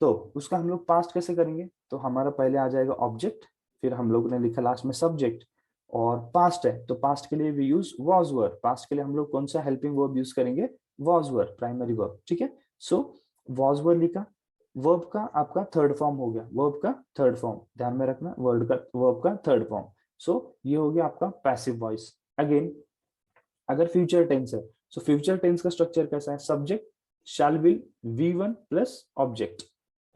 तो उसका हम लोग पास्ट कैसे करेंगे, तो हमारा पहले आ जाएगा ऑब्जेक्ट, फिर हम लोग ने लिखा लास्ट में सब्जेक्ट, और पास्ट है तो पास्ट के लिए we use was verb, past के लिए हम लोग कौन सा हेल्पिंग वर्ब यूज करेंगे, वॉज वर्ब, प्राइमरी वर्ब, ठीक है। सो वॉज वर्ब लिखा, वर्ब का आपका थर्ड फॉर्म हो गया, वर्ब का थर्ड फॉर्म ध्यान में रखना, वर्ड का वर्ब का थर्ड फॉर्म। सो ये हो गया आपका पैसिव वॉइस। अगेन अगर फ्यूचर टेंस है, सो फ्यूचर टेंस का स्ट्रक्चर कैसा है, subject shell will V1 plus object,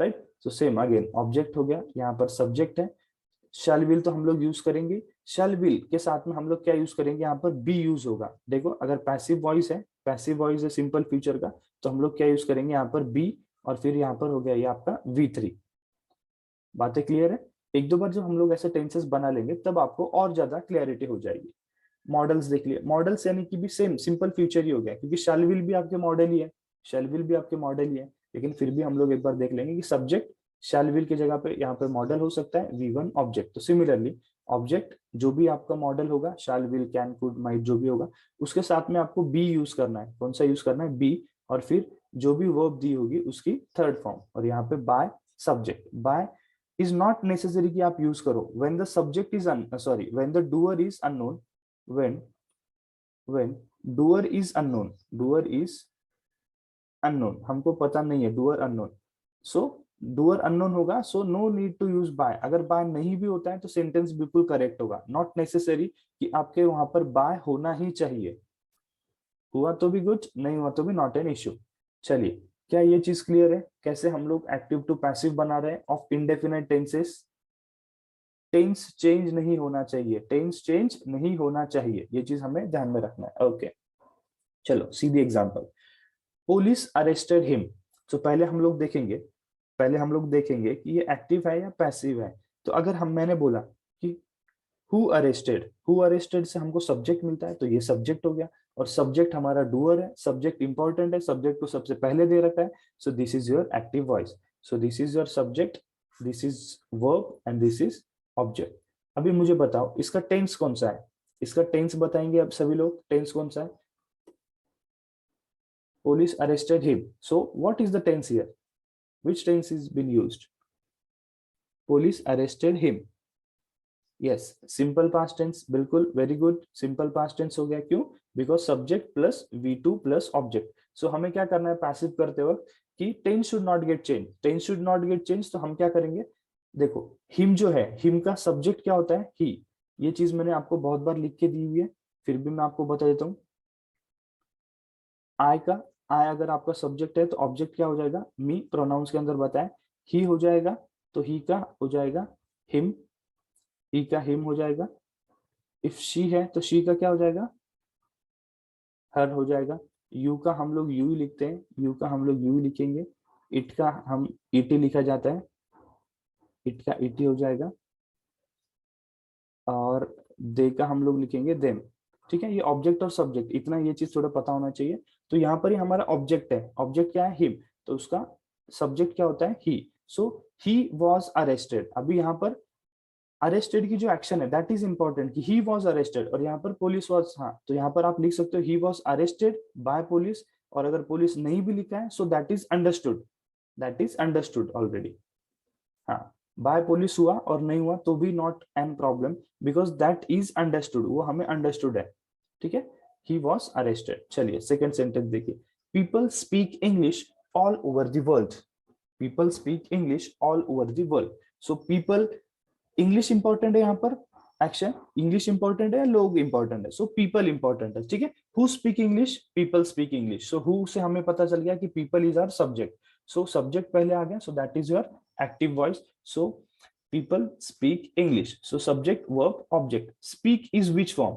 right. So same again object हो गया, यहाँ पर सब्जेक्ट है, शैल विल तो हम लोग यूज करेंगे, शैल विल के साथ में हम लोग क्या यूज करेंगे, यहाँ पर बी यूज होगा। देखो अगर पैसिव वॉइस है, पैसिव वॉइस है सिंपल फ्यूचर का, तो हम लोग क्या यूज करेंगे यहाँ पर बी, और फिर यहाँ पर हो गया ये आपका V3। बातें क्लियर है? एक दो बार जब हम लोग ऐसे टेंसेस बना लेंगे तब आपको और ज्यादा क्लैरिटी हो जाएगी। मॉडल्स देख लिए, मॉडल्स यानी कि भी सेम सिंपल फ्यूचर ही हो गया, क्योंकि शैल विल भी आपके मॉडल ही है, शैल विल भी आपके मॉडल ही है, लेकिन फिर भी हम लोग एक बार देख लेंगे कि सब्जेक्ट शैल विल की जगह पे यहाँ पे मॉडल हो सकता है V1 ऑब्जेक्ट। तो सिमिलरली ऑब्जेक्ट जो भी आपका मॉडल होगा, शाल, विल, कैन, कुड, माइट, जो भी होगा, उसके साथ में आपको बी यूज करना है। कौन सा यूज करना है? बी। और फिर जो भी वर्ब दी होगी उसकी थर्ड फॉर्म, और यहाँ पे by subject. By is not necessary कि आप यूज करो when the subject is sorry when the doer is unknown. When doer is unknown, doer is unknown, हमको पता नहीं है, doer unknown, so doer unknown होगा, so no need to use by. अगर by नहीं भी होता है तो सेंटेंस बिल्कुल करेक्ट होगा, नॉट नेसेसरी कि आपके वहां पर बाय होना ही चाहिए। हुआ तो भी गुड, नहीं हुआ तो भी नॉट एन इश्यू। चलिए, क्या ये चीज क्लियर है कैसे हम लोग एक्टिव टू पैसिव बना रहे हैं of indefinite tenses? Tense change नहीं होना चाहिए, टेंस चेंज नहीं होना चाहिए, ये चीज हमें ध्यान में रखना है। ओके, चलो सीधी एग्जांपल, पुलिस अरेस्टेड हिम। तो पहले हम लोग देखेंगे कि ये एक्टिव है या पैसिव है। तो अगर मैंने बोला कि हु अरेस्टेड से हमको सब्जेक्ट मिलता है, तो ये सब्जेक्ट हो गया, और सब्जेक्ट हमारा डूअर है, सब्जेक्ट इंपॉर्टेंट है, सब्जेक्ट को सबसे पहले दे रखा है, so this is your active voice. So this is your subject, this is verb and this is object. अभी मुझे बताओ इसका टेंस कौन सा है? इसका टेंस बताएंगे अब सभी लोग, टेंस कौन सा है? Police arrested him. So what is the tense here? Which tense is been used? Police arrested him. Yes, simple past tense, बिल्कुल, very good, simple past tense हो गया। क्यों? Because subject plus V2 plus object. So हमें क्या करना है passive करते वक्त कि tense should not get changed. Tense should not get changed, तो हम क्या करेंगे? देखो, him जो है, him का subject क्या होता है? He. ये चीज मैंने आपको बहुत बार लिख के दी हुई है, फिर भी मैं आपको बता देता हूँ। आई का, आई अगर आपका सब्जेक्ट है तो ऑब्जेक्ट क्या हो जाएगा? मी। प्रोनाउंस के अंदर बताएं, ही हो जाएगा, तो ही का हो जाएगा हिम, ही का हिम हो जाएगा। इफ शी है तो शी का क्या हो जाएगा? हर हो जाएगा। यू का हम लोग यू ही लिखते हैं, यू का हम लोग यू ही लिखेंगे। इट का हम इट ही लिखा जाता है, इट का इट ही हो जाएगा। और दे का हम लोग लिखेंगे देम। ठीक है, ये ऑब्जेक्ट और सब्जेक्ट, इतना ये चीज थोड़ा पता होना चाहिए। तो यहाँ पर ही हमारा ऑब्जेक्ट है, ऑब्जेक्ट क्या है? हिम, तो उसका सब्जेक्ट क्या होता है? ही। सो ही वॉज अरेस्टेड। अभी यहाँ पर अरेस्टेड की जो एक्शन है दैट इज इंपॉर्टेंट कि ही वॉज अरेस्टेड, और यहाँ पर पुलिस वॉज, हाँ, तो यहाँ पर आप लिख सकते हो he was arrested bye police, और अगर पुलिस नहीं भी लिखा है so that is understood, that is understood already. हाँ, बाय पुलिस हुआ और नहीं हुआ तो भी not an problem, because that is understood, वो हमें अंडरस्टूड है। ठीक है, ही वॉज अरेस्टेड। चलिए सेकंड सेंटेंस देखिए, people speak English all over the world. People speak English all over the world. So people, English important है यहाँ पर, एक्शन इंग्लिश इंपॉर्टेंट है, लोग इंपॉर्टेंट है, सो पीपल इंपॉर्टेंट है। ठीक है, who speak English? People speak English. So who से हमें पता चल गया कि people is our subject, so subject पहले आ गया, so that is your active voice. So people speak English, so subject verb object. Speak is which form?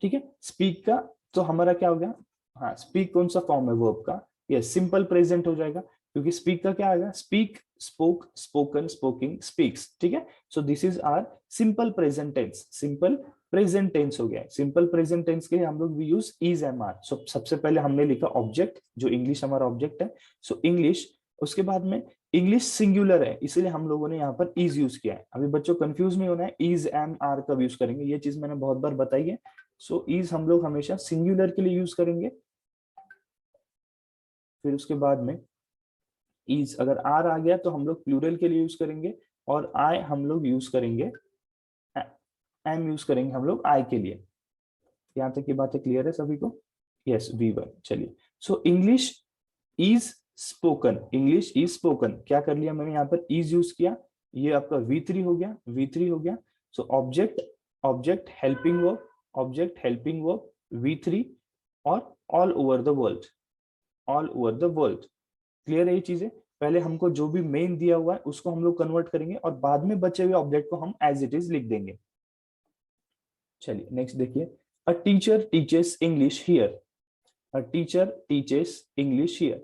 ठीक है, स्पीक का तो हमारा क्या हो गया? हाँ, स्पीक कौन सा फॉर्म है वर्ब का? यस, सिंपल प्रेजेंट हो जाएगा, क्योंकि स्पीक का क्या आएगा? Speak, spoke, spoken, spoking, speaks. ठीक है, so this is our simple present tense, simple present tense हो गया। सिंपल प्रेजेंट टेंस के लिए हम लोग we use is am are. So सबसे पहले हमने लिखा ऑब्जेक्ट, जो इंग्लिश हमारा ऑब्जेक्ट है, सो इंग्लिश। उसके बाद में इंग्लिश सिंगुलर है, इसीलिए हम लोगों ने यहाँ पर इज यूज किया है। अभी बच्चों कंफ्यूज नहीं होना है, इज एम आर कब यूज करेंगे, ये चीज मैंने बहुत बार बताई है। सो इज हम लोग हमेशा सिंगुलर के लिए यूज करेंगे। फिर उसके बाद में इज, अगर आर आ गया तो हम लोग प्लूरल के लिए यूज करेंगे, और आई हम लोग यूज करेंगे, एम यूज करेंगे हम लोग आई के लिए। यहाँ तक की बातें क्लियर है सभी को? यस, वी1। चलिए, so English is spoken, English is spoken, क्या कर लिया मैंने यहाँ पर? इज यूज किया, ये आपका V3 हो गया, V3 हो गया। So object, object helping verb, object helping verb V3, और all over the world, all over the world. Clear है ये चीजें? पहले हमको जो भी मेन दिया हुआ है उसको हम लोग कन्वर्ट करेंगे, और बाद में बचे हुए ऑब्जेक्ट को हम एज इट इज लिख देंगे। चलिए नेक्स्ट देखिए, a teacher teaches English here. A teacher teaches English here.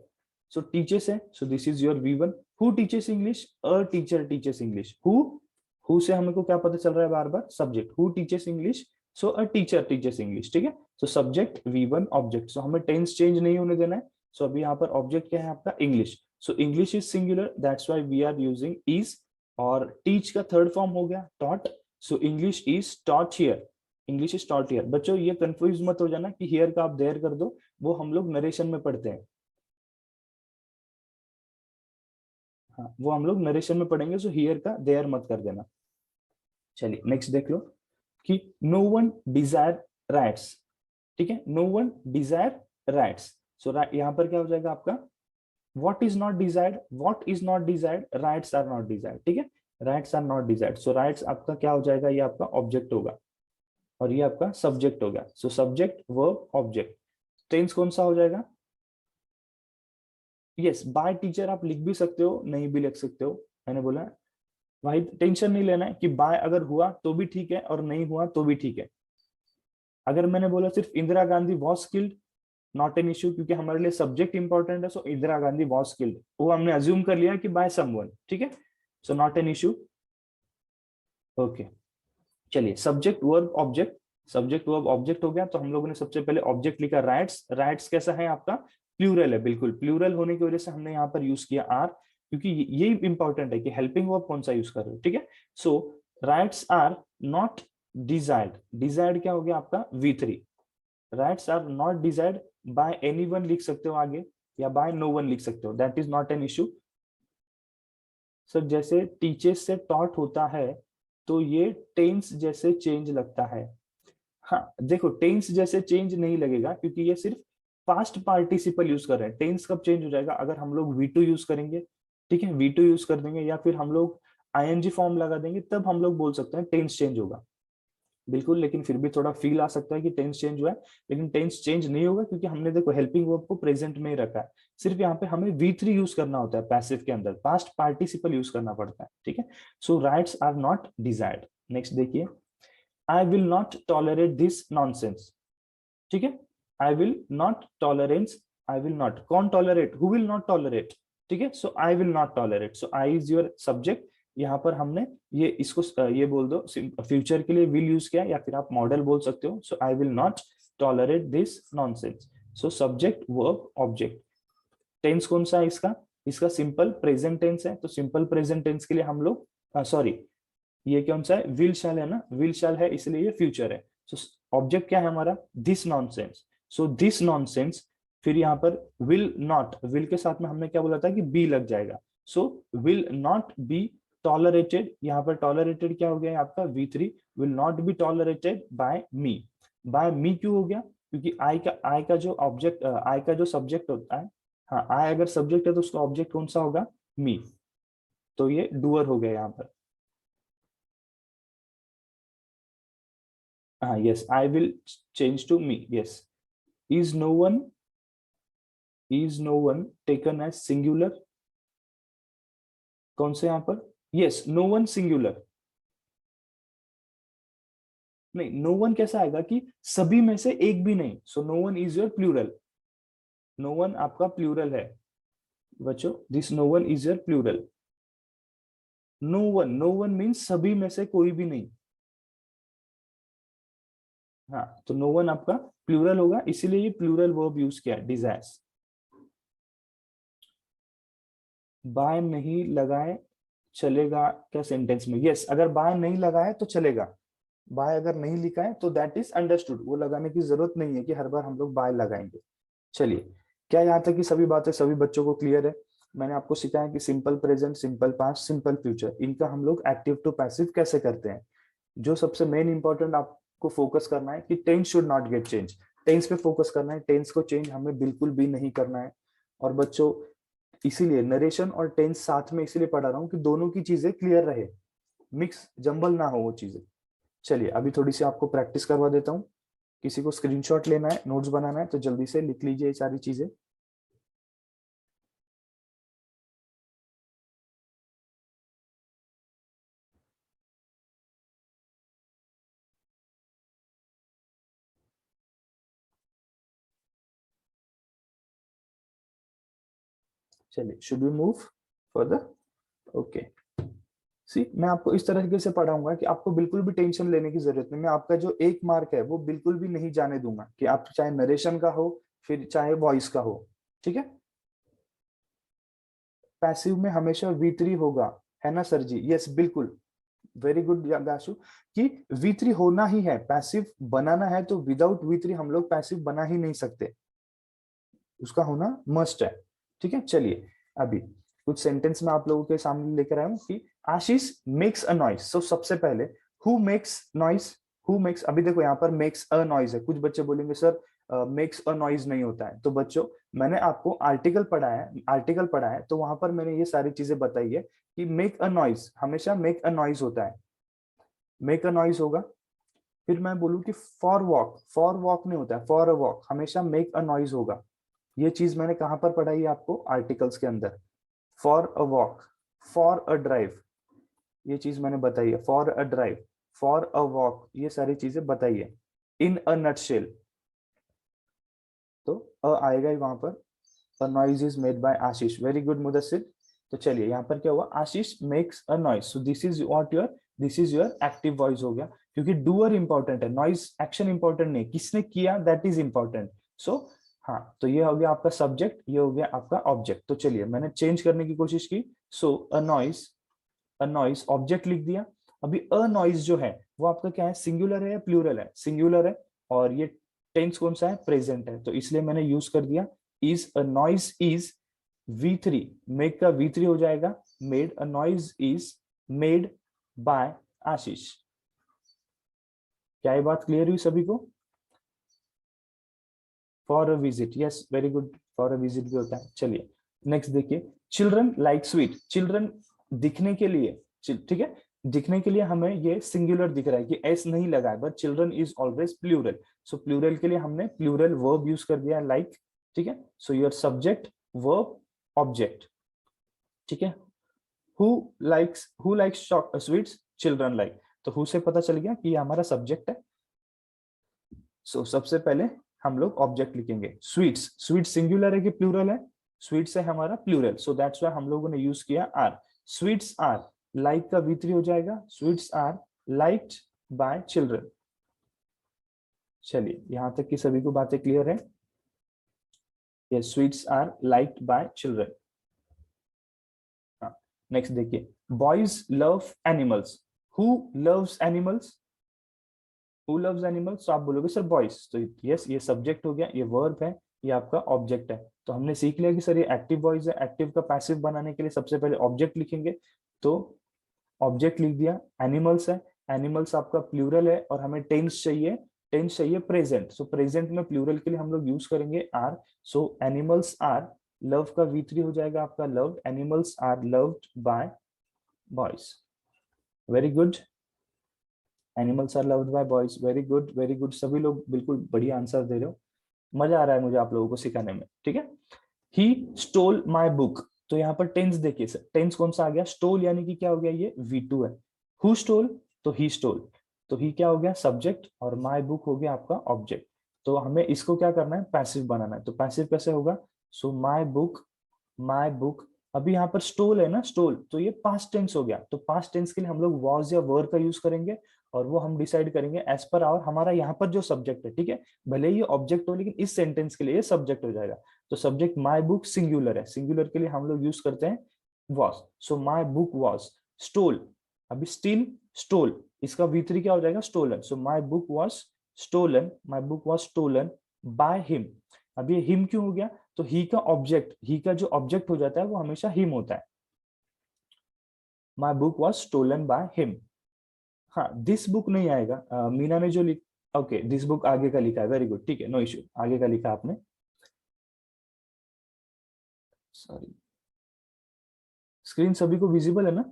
So teaches है, so this is your V1. Who teaches English? A teacher teaches English. Who से हमको क्या पता चल रहा है बार बार? Subject. Who teaches English? So a teacher teaches English. ठीक है? So subject V1 object. So हमें tense change नहीं होने देना है. So अभी यहाँ पर object क्या है आपका? English. So English is singular. That's why we are using is. और teach का third form हो गया taught. So English is taught here, English is taught here. बच्चों ये कंफ्यूज मत हो जाना कि हियर का आप देयर कर दो, वो हम लोग नरेशन में पढ़ते हैं। हाँ वो हम लोग नरेशन में पढ़ेंगे, सो हियर का देयर मत कर देना। चलिए नेक्स्ट देख लो कि नो वन डिजायर राइट्स, ठीक है, नो वन डिजायर राइट्स। सो यहाँ पर क्या हो जाएगा आपका, what is not desired, what is not desired, rights are not desired, ठीक है, rights are not desired। so rights आपका क्या हो जाएगा, ये आपका ऑब्जेक्ट होगा और ये आपका सब्जेक्ट होगा। So subject verb object. Tense कौन सा हो जाएगा, यस बाय टीचर आप लिख भी सकते हो, नहीं भी लिख सकते हो, मैंने बोला भाई टेंशन नहीं लेना है कि बाय अगर हुआ तो भी ठीक है और नहीं हुआ तो भी ठीक है। अगर मैंने बोला सिर्फ Indira Gandhi was skilled, not an issue, क्योंकि हमारे लिए सब्जेक्ट इंपॉर्टेंट है। So Indira Gandhi was skilled, वो हमने अज्यूम कर लिया कि बाय समवन, ठीक है, so not an issue. Okay चलिए subject verb object, subject verb object हो गया। तो हम लोगों ने सबसे पहले ऑब्जेक्ट लिखा राइट्स, राइट्स कैसा है आपका, प्लूरल है, बिल्कुल प्लूरल होने की वजह से हमने यहाँ पर यूज किया आर, क्योंकि ये इंपॉर्टेंट है कि हेल्पिंग वर्ब कौन सा यूज कर रहे हो, ठीक है। So rights are not desired, desired क्या हो गया आपका V3, rights are not desired by anyone लिख सकते हो आगे, या बाय नो वन लिख सकते हो, that is not an issue. Sir जैसे टीचर्स से टॉट होता है तो ये टेंस जैसे चेंज लगता है। हाँ देखो टेंस जैसे चेंज नहीं लगेगा, क्योंकि ये सिर्फ पास्ट पार्टिसिपल यूज कर रहे हैं। टेंस कब चेंज हो जाएगा, अगर हम लोग V2 यूज करेंगे, ठीक है, V2 यूज कर देंगे या फिर हम लोग ING फॉर्म लगा देंगे, तब हम लोग बोल सकते हैं टेंस चेंज होगा, बिल्कुल। लेकिन फिर भी थोड़ा फील आ सकता है कि टेंस चेंज हुआ है, लेकिन टेंस चेंज नहीं होगा, क्योंकि हमने देखो हेल्पिंग वर्ब को प्रेजेंट में ही रखा है। सिर्फ यहाँ पे हमें V3 यूज करना होता है पैसिव के अंदर, पास्ट पार्टिसिपल यूज करना पड़ता है, ठीक है। So rights are not desired. Next देखिए, I will not tolerate this nonsense, ठीक है, I will not tolerance, I will not, कौन tolerate, who will not tolerate, ठीक है। So I will not tolerate, so I is your subject, यहाँ पर हमने ये इसको ये बोल दो, फ्यूचर के लिए विल यूज किया, या फिर आप मॉडल बोल सकते हो। So I will not tolerate this nonsense. So subject verb object. Tense कौन सा है इसका, इसका सिंपल प्रेजेंट टेंस है। तो सिंपल प्रेजेंट टेंस के लिए हम लोग सॉरी ये कौन सा है, विल शैल है ना, विल शैल है, इसलिए ये फ्यूचर है। सो ऑब्जेक्ट क्या है हमारा, this nonsense. So this nonsense, फिर यहाँ पर विल नॉट, विल के साथ में हमने क्या बोला था कि बी लग जाएगा। So will not be tolerated, यहाँ पर टॉलरेटेड क्या हो गया आपका V3, will not be tolerated by me. By me क्यों हो गया, क्योंकि आई का जो ऑब्जेक्ट, आई का जो सब्जेक्ट होता है, हाँ आई अगर सब्जेक्ट है तो उसका ऑब्जेक्ट कौन सा होगा, मी। तो ये डूअर हो गया यहाँ पर। Yes, I will change to me. Yes. Is no one, is no one taken as singular? कौन से यहाँ पर? Yes, no one singular. नहीं, no one कैसा आएगा कि सभी में से एक भी नहीं। So no one is your plural. No one आपका plural है बच्चों। This no one is your plural. No one means सभी में से कोई भी नहीं। हाँ तो no one आपका प्लूरल होगा, इसीलिए ये प्लूरल वर्ब यूज किया है, डिजायर्स। बाय नहीं लगाए चलेगा क्या सेंटेंस में, यस अगर बाय नहीं लगाए तो चलेगा, बाय अगर नहीं लिखा है तो दैट इज अंडरस्टूड, वो लगाने की जरूरत नहीं है कि हर बार हम लोग बाय लगाएंगे। चलिए क्या यहाँ तक की सभी बातें सभी बच्चों को क्लियर है। मैंने आपको सिखाया कि simple present, simple past, simple future, इनका हम लोग एक्टिव टू पैसिव कैसे करते हैं। जो सबसे मेन इंपॉर्टेंट आपको फोकस करना है कि tense should not get change, tense पे फोकस करना है, टेंस को चेंज हमें बिल्कुल भी नहीं करना है। और बच्चों इसीलिए नरेशन और टेंस साथ में इसीलिए पढ़ा रहा हूँ कि दोनों की चीजें क्लियर रहे, मिक्स जंबल ना हो वो चीजें। चलिए अभी थोड़ी सी आपको प्रैक्टिस करवा देता हूँ। किसी को स्क्रीनशॉट लेना है, नोट्स बनाना है तो जल्दी से लिख लीजिए ये सारी चीजें। चलिए should we move further. Okay see मैं आपको इस तरीके से पढ़ाऊंगा कि आपको बिल्कुल भी टेंशन लेने की जरूरत नहीं। मैं आपका जो 1 मार्क है वो बिल्कुल भी नहीं जाने दूंगा, कि आप चाहे नरेशन का हो फिर चाहे वॉइस का हो, ठीक है। पैसिव में हमेशा V3 होगा, है ना सर जी, यस बिल्कुल। वेरी गुड गाशु, कि V3 होना ही है, पैसिव बनाना है तो विदाउट V3 हम लोग पैसिव बना ही नहीं सकते, उसका होना मस्ट है। ठीक है, चलिए अभी कुछ सेंटेंस में आप लोगों के सामने लेकर आया हूं कि आशीष मेक्स अ नॉइज। सो सबसे पहले who makes noise, who makes, अभी देखो यहाँ पर मेक्स अ नॉइज है, कुछ बच्चे बोलेंगे सर मेक्स अ नॉइज नहीं होता है। तो बच्चों मैंने आपको आर्टिकल पढ़ा है तो वहां पर मैंने ये सारी चीजें बताई है कि मेक अ नॉइज, हमेशा मेक अ नॉइज होता है, मेक अ नॉइज होगा। फिर मैं बोलूं कि फॉर वॉक नहीं होता है, फॉर अ वॉक हमेशा मेक अ नॉइज होगा। ये चीज मैंने कहां पर पढ़ाई है आपको, आर्टिकल्स के अंदर। For a walk, for a drive, ये चीज मैंने बताई है, for a drive, for a walk, ये सारी चीजें बताई है। इन अ नटशेल, तो आएगा ही वहां पर। A noise is made by Ashish, very good Mudassir. तो चलिए यहाँ पर क्या हुआ, Ashish makes a noise, so this is what your, this is your active voice हो गया, क्योंकि डूअर इंपॉर्टेंट है, नॉइज एक्शन इंपॉर्टेंट नहीं, किसने किया दैट इज इंपॉर्टेंट। सो हाँ, तो ये हो गया आपका सब्जेक्ट, ये हो गया आपका ऑब्जेक्ट। तो चलिए मैंने चेंज करने की कोशिश की। सो अ नॉइज ऑब्जेक्ट लिख दिया। अभी अ नॉइज जो है वो आपका क्या है, सिंगुलर है या प्लूरल है, सिंगुलर है, और ये टेंस कौन सा है, प्रेजेंट है, तो इसलिए मैंने यूज कर दिया is. A noise is V3, make का V3 हो जाएगा made, a noise is made by Ashish. क्या ये बात क्लियर हुई सभी को? For a visit, yes very good, for a visit भी होता है। चलिए नेक्स्ट देखिए, चिल्ड्रन लाइक स्वीट, चिल्ड्रन दिखने के लिए, ठीक है, दिखने के लिए हमें ये सिंगुलर दिख रहा है कि एस नहीं लगा है, but children is always plural. So plural के लिए हमने प्लूरल वर्ब यूज कर दिया लाइक, ठीक है। So your subject verb object, ठीक है। Who likes sweets, children like, तो हु से पता चल गया कि ये हमारा सब्जेक्ट है। सो सबसे पहले हम लोग ऑब्जेक्ट लिखेंगे, स्वीट्स, स्वीट सिंगुलर है कि प्लूरल है, स्वीट्स है हमारा प्लूरल, सो दैट्स व्हाई हम लोगों ने यूज किया आर। स्वीट्स आर, लाइक का V3 हो जाएगा, sweets are liked by children. चलिए यहां तक की सभी को बातें क्लियर है? Yes, sweets are liked by children. Next देखिए, boys love animals, who loves animals, who loves animals, तो आप बोलोगे सर बॉयज, तो यस ये सब्जेक्ट हो गया, ये वर्ब है, ये आपका ऑब्जेक्ट है। तो हमने सीख लिया कि सर ये एक्टिव वॉइस है, एक्टिव का पैसिव बनाने के लिए सबसे पहले ऑब्जेक्ट लिखेंगे, तो ऑब्जेक्ट लिख दिया, एनिमल्स है, एनिमल्स आपका प्लूरल है और हमें टेंस चाहिए, टेंस चाहिए प्रेजेंट, सो प्रेजेंट में प्लूरल के लिए हम लोग यूज करेंगे are. So animals are, love का V3 हो जाएगा आपका loved, animals are loved by boys, very good, animals are loved by boys, very good very good, सभी लोग बिल्कुल बढ़िया आंसर दे रहे हो, मजा आ रहा है मुझे आप लोगों को सिखाने में, ठीक है। ही स्टोल माई बुक, तो यहाँ पर टेंस देखिए सर, टेंस कौन सा आ गया, स्टोल, यानी कि क्या हो गया, ये V2 है। हु स्टोल, तो ही स्टोल, तो ही क्या हो गया, सब्जेक्ट, और माई बुक हो गया आपका ऑब्जेक्ट। तो हमें इसको क्या करना है, पैसिव बनाना है, तो पैसिव कैसे होगा, सो माई बुक, माई बुक, अभी यहाँ पर स्टोल है ना, स्टोल, तो ये पास्ट टेंस हो गया, तो पास्ट टेंस के लिए हम लोग वॉज या वर का यूज करेंगे, और वो हम डिसाइड करेंगे एज पर आवर हमारा यहाँ पर जो सब्जेक्ट है, ठीक है, भले ही ये ऑब्जेक्ट हो लेकिन इस सेंटेंस के लिए ये सब्जेक्ट हो जाएगा। तो सब्जेक्ट माई बुक सिंगुलर है, सिंगुलर के लिए हम लोग यूज करते हैं was, so my book was stole, अभी स्टील स्टोल, इसका V3 क्या हो जाएगा, stolen, so my book was stolen, my book was stolen by him. अब ये हिम क्यों हो गया, तो ही का ऑब्जेक्ट, ही का जो ऑब्जेक्ट हो जाता है वो हमेशा हिम होता है, my book was stolen by him. हाँ, दिस बुक नहीं आएगा, मीना ने जो लिख, ओके दिस बुक आगे का लिखा है, वेरी गुड, ठीक है, नो इश्यू, आगे का लिखा आपने, सॉरी, स्क्रीन सभी को विजिबल है ना?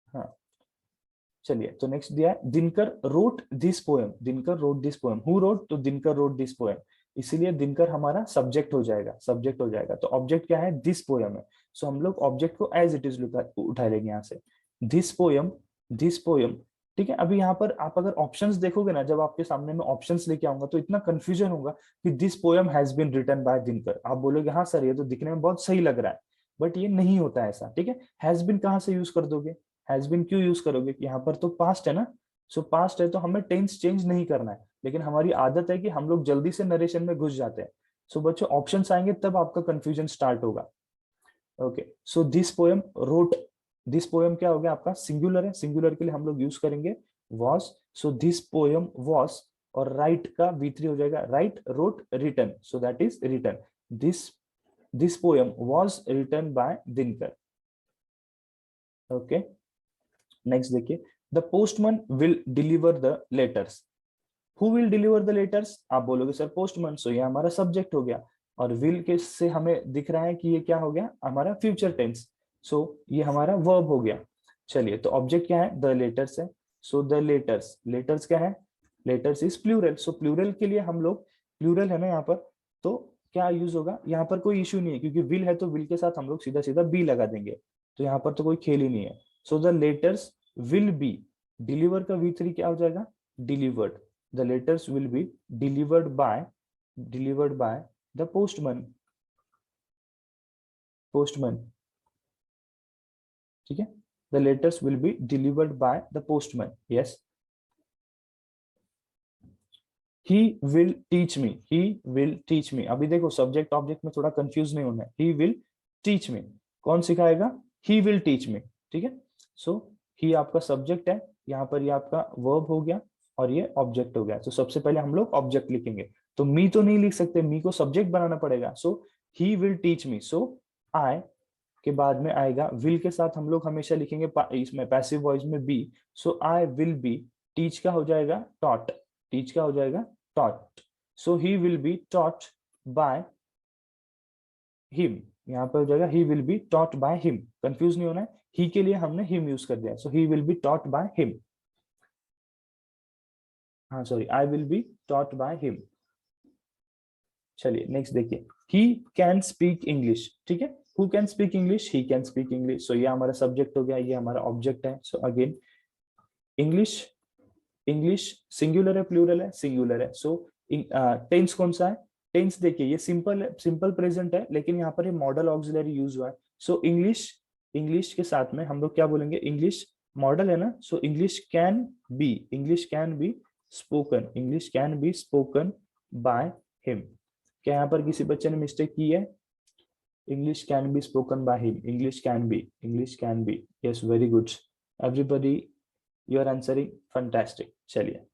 हाँ, चलिए तो नेक्स्ट दिया है, Dinkar road this poem, Dinkar road this poem, who wrote, तो दिनकर रोट दिस पोएम, इसीलिए दिनकर हमारा सब्जेक्ट हो जाएगा, सब्जेक्ट हो जाएगा, तो ऑब्जेक्ट क्या है, दिस पोएम है, सो हम लोग ऑब्जेक्ट को एज इट इज उठा लेंगे यहाँ से, दिस पोएम, दिस पोएम, ठीक है। अभी यहाँ पर आप अगर ऑप्शंस देखोगे ना, जब आपके सामने में ऑप्शंस लेके आऊंगा तो इतना कंफ्यूजन होगा कि this poem has been written by Dinkar, आप बोलोगे हाँ सर ये तो दिखने में बहुत सही लग रहा है, बट ये नहीं होता है ऐसा, ठीक है। हैज बीन कहाँ से यूज कर दोगे, हैज बीन क्यों यूज करोगे, कि यहाँ पर तो पास्ट है ना, सो पास्ट है तो हमें टेंस चेंज नहीं करना है, लेकिन हमारी आदत है कि हम लोग जल्दी से नरेशन में घुस जाते हैं। सो बच्चों ऑप्शंस आएंगे तब आपका कंफ्यूजन स्टार्ट होगा। Okay, so this poem wrote, this poem क्या हो गया आपका, सिंगुलर है, सिंगुलर के लिए हम लोग यूज करेंगे was, so this poem was, और राइट का V3 हो जाएगा write, wrote, written, so that is written, this poem was written by Dinkar. Okay, next देखिए, the postman will deliver the letters, who will deliver the letters, आप बोलोगे sir postman, सो ये हमारा subject हो गया, और विल के से हमें दिख रहा है कि ये क्या हो गया हमारा फ्यूचर टेंस, सो ये हमारा वर्ब हो गया। चलिए, तो ऑब्जेक्ट क्या है, द लेटर्स है, सो द लेटर्स, लेटर्स क्या है, letters is plural, so plural के लिए हम लोग, प्लूरल है ना यहाँ पर, तो क्या यूज होगा, यहाँ पर कोई इश्यू नहीं है, क्योंकि विल है तो विल के साथ हम लोग सीधा सीधा बी लगा देंगे, तो यहाँ पर तो कोई खेल ही नहीं है। So the letters will be, deliver का V3 क्या हो जाएगा, delivered, the letters will be delivered by the postman, ठीक है, the letters will be delivered by the postman, yes, he will teach me, अभी देखो सब्जेक्ट ऑब्जेक्ट में थोड़ा कंफ्यूज नहीं होना है, he will teach me, कौन सिखाएगा, he will teach me, ठीक है, सो he आपका सब्जेक्ट है, यहाँ पर ये आपका वर्ब हो गया, और ये ऑब्जेक्ट हो गया, तो सबसे पहले हम लोग ऑब्जेक्ट लिखेंगे, तो मी तो नहीं लिख सकते, मी को सब्जेक्ट बनाना पड़ेगा, सो ही विल टीच मी, सो आई के बाद में आएगा विल के साथ हम लोग हमेशा लिखेंगे इसमें पैसिव वॉइस में be, so I will be, teach का हो जाएगा टॉट, टीच का हो जाएगा taught, so he will be taught by him, यहाँ पर हो जाएगा he will be taught by him, confuse नहीं होना है, ही के लिए हमने हिम यूज कर दिया, so he will be taught by him, हाँ sorry, I will be taught by him. चलिए नेक्स्ट देखिए, ही कैन स्पीक इंग्लिश, ठीक है, who can speak English, he can speak English, so ये हमारा सब्जेक्ट हो गया, ये हमारा ऑब्जेक्ट है, सो अगेन इंग्लिश, इंग्लिश सिंगुलर है प्लूरल है, सिंगुलर है, सो टेंस कौन सा है, टेंस देखिए ये सिंपल प्रेजेंट है, लेकिन यहाँ पर ये मॉडल ऑक्सिलरी यूज हुआ है, सो इंग्लिश, इंग्लिश के साथ में हम लोग क्या बोलेंगे, इंग्लिश मॉडल है ना, so English can be spoken, English can be spoken by him, क्या यहाँ पर किसी बच्चे ने मिस्टेक की है, English can be spoken by him, English can be, yes very good everybody, you are answering fantastic. चलिए,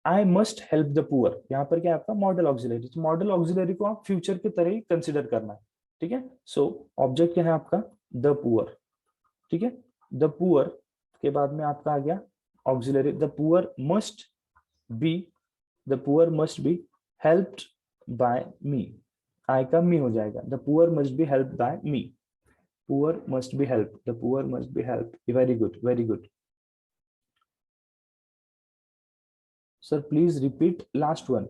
I must help the poor, यहाँ पर क्या है आपका मॉडल ऑक्सिलरी, तो मॉडल ऑक्सिलरी को आप फ्यूचर की तरह ही कंसिडर करना है, ठीक है, सो ऑब्जेक्ट क्या है आपका द पुअर, ठीक है, द पुअर के बाद में आपका आ गया auxiliary, the poor must be helped by me, I का मी हो जाएगा, the poor must be helped by me, poor must be help, the poor must be help, very good very good. Sir please repeat last one,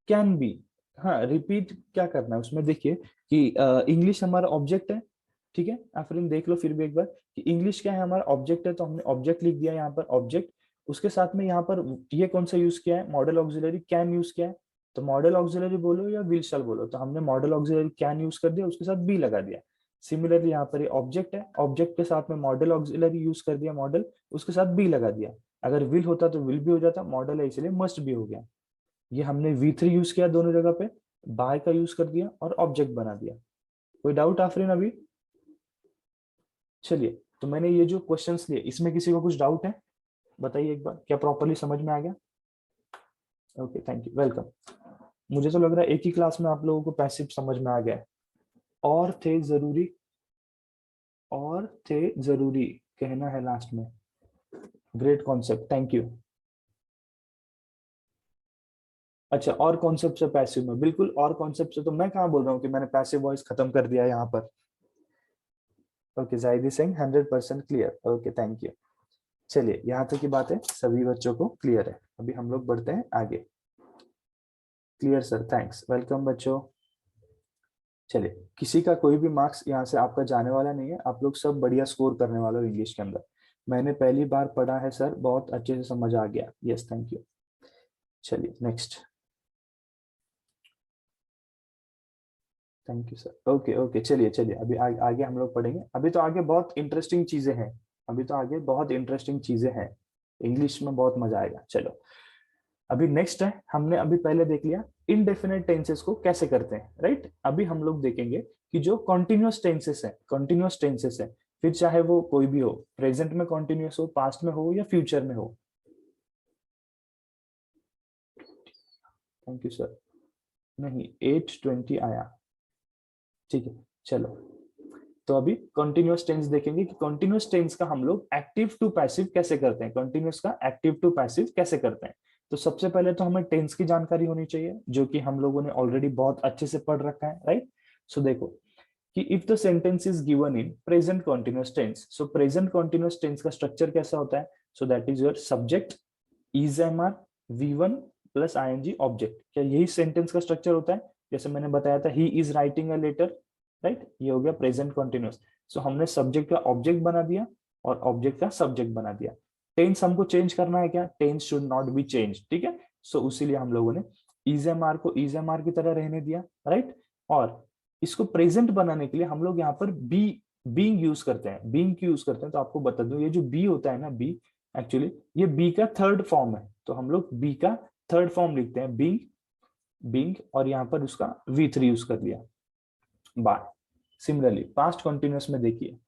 can be, हाँ repeat क्या करना है उसमें, देखिए कि इंग्लिश हमारा ऑब्जेक्ट है, ठीक है, आफरीन देख लो फिर भी एक बार कि इंग्लिश क्या है हमारा ऑब्जेक्ट है, तो हमने ऑब्जेक्ट लिख दिया यहाँ पर ऑब्जेक्ट, उसके साथ में यहाँ पर ये कौन सा यूज किया है, मॉडल ऑक्सिलरी कैन यूज किया है, तो मॉडल ऑक्सिलरी बोलो या विल शैल बोलो, तो हमने मॉडल ऑक्सिलरी कैन यूज कर दिया, उसके साथ बी लगा दिया, सिमिलरली यहाँ पर ये ऑब्जेक्ट है, ऑब्जेक्ट के साथ में मॉडल ऑक्सिलरी यूज कर दिया, मॉडल उसके साथ बी लगा दिया, अगर विल होता तो विल भी हो जाता, मॉडल है इसलिए मस्ट भी हो गया, ये हमने V3 यूज किया दोनों जगह पे, बाय का यूज कर दिया और ऑब्जेक्ट बना दिया, कोई डाउट आफरीन अभी। चलिए, तो मैंने ये जो क्वेश्चंस लिए इसमें किसी को कुछ डाउट है, बताइए एक बार, क्या प्रॉपर्ली समझ में आ गया, ओके थैंक यू वेलकम, मुझे तो लग रहा है एक ही क्लास में आप लोगों को पैसिव समझ में आ गया, और थे जरूरी कहना है लास्ट में, ग्रेट कॉन्सेप्ट थैंक यू। अच्छा, और कॉन्सेप्ट से पैसिव में, बिल्कुल और कॉन्सेप्ट से, तो मैं कहाँ बोल रहा हूँ कि मैंने पैसिव वॉइस खत्म कर दिया यहाँ पर, okay Zahidi Singh 100% clear, okay thank you. चलिए, यहाँ तक की बात है सभी बच्चों को क्लियर है, अभी हम लोग बढ़ते हैं आगे, क्लियर सर थैंक्स वेलकम बच्चों। चलिए, किसी का कोई भी मार्क्स यहाँ से आपका जाने वाला नहीं है, आप लोग सब बढ़िया स्कोर करने वाले हो इंग्लिश के अंदर, मैंने पहली बार पढ़ा है सर, बहुत अच्छे से समझ आ गया, यस थैंक यू। चलिए next, thank you sir, okay okay, चलिए चलिए अभी आगे हम लोग पढ़ेंगे, अभी तो आगे बहुत इंटरेस्टिंग चीजें हैं, अभी तो आगे बहुत इंटरेस्टिंग चीजें हैं, इंग्लिश में बहुत मजा आएगा। चलो अभी नेक्स्ट है, हमने अभी पहले देख लिया इनडेफिनेट टेंसेस को कैसे करते हैं, राइट, अभी हम लोग देखेंगे कि जो कॉन्टिन्यूअस टेंसेस है, फिर चाहे वो कोई भी हो, प्रेजेंट में कॉन्टिन्यूअस हो, पास्ट में हो या फ्यूचर में हो। Thank you sir. नहीं, 8:20 आया, ठीक है चलो। तो अभी कंटिन्यूअस टेंस देखेंगे कि कंटिन्यूअस टेंस का हम लोग एक्टिव टू पैसिव कैसे करते हैं, कंटिन्यूअस का एक्टिव टू पैसिव कैसे करते हैं। तो सबसे पहले तो हमें टेंस की जानकारी होनी चाहिए, जो कि हम लोगों ने ऑलरेडी बहुत अच्छे से पढ़ रखा है, राइट। सो देखो कि if the sentence is given in present continuous tense, so present continuous tense का स्ट्रक्चर कैसा होता है। So that is your subject is am are V1 plus ING object. क्या यही सेंटेंस का स्ट्रक्चर होता है। जैसे मैंने बताया था, he is writing a letter, right, ये हो गया प्रेजेंट कॉन्टिन्यूअस। सो हमने सब्जेक्ट का ऑब्जेक्ट बना दिया और ऑब्जेक्ट का सब्जेक्ट बना दिया। टेंस हमको चेंज करना है क्या, tense should not be change, ठीक है। सो उसीलिए हम लोगों ने इज एम आर को इज एम आर की तरह रहने दिया, राइट। और इसको प्रेजेंट बनाने के लिए हम लोग यहाँ पर बीइंग यूज करते हैं। बीइंग क्यों यूज करते हैं, तो आपको बता दूं, ये जो बी होता है ना, बी एक्चुअली ये बी का थर्ड फॉर्म है। तो हम लोग बी का थर्ड फॉर्म लिखते हैं, बीइंग और यहाँ पर उसका V3 यूज कर लिया, बाय। सिमिलरली पास्ट कंटिन्यूअस में देखिए,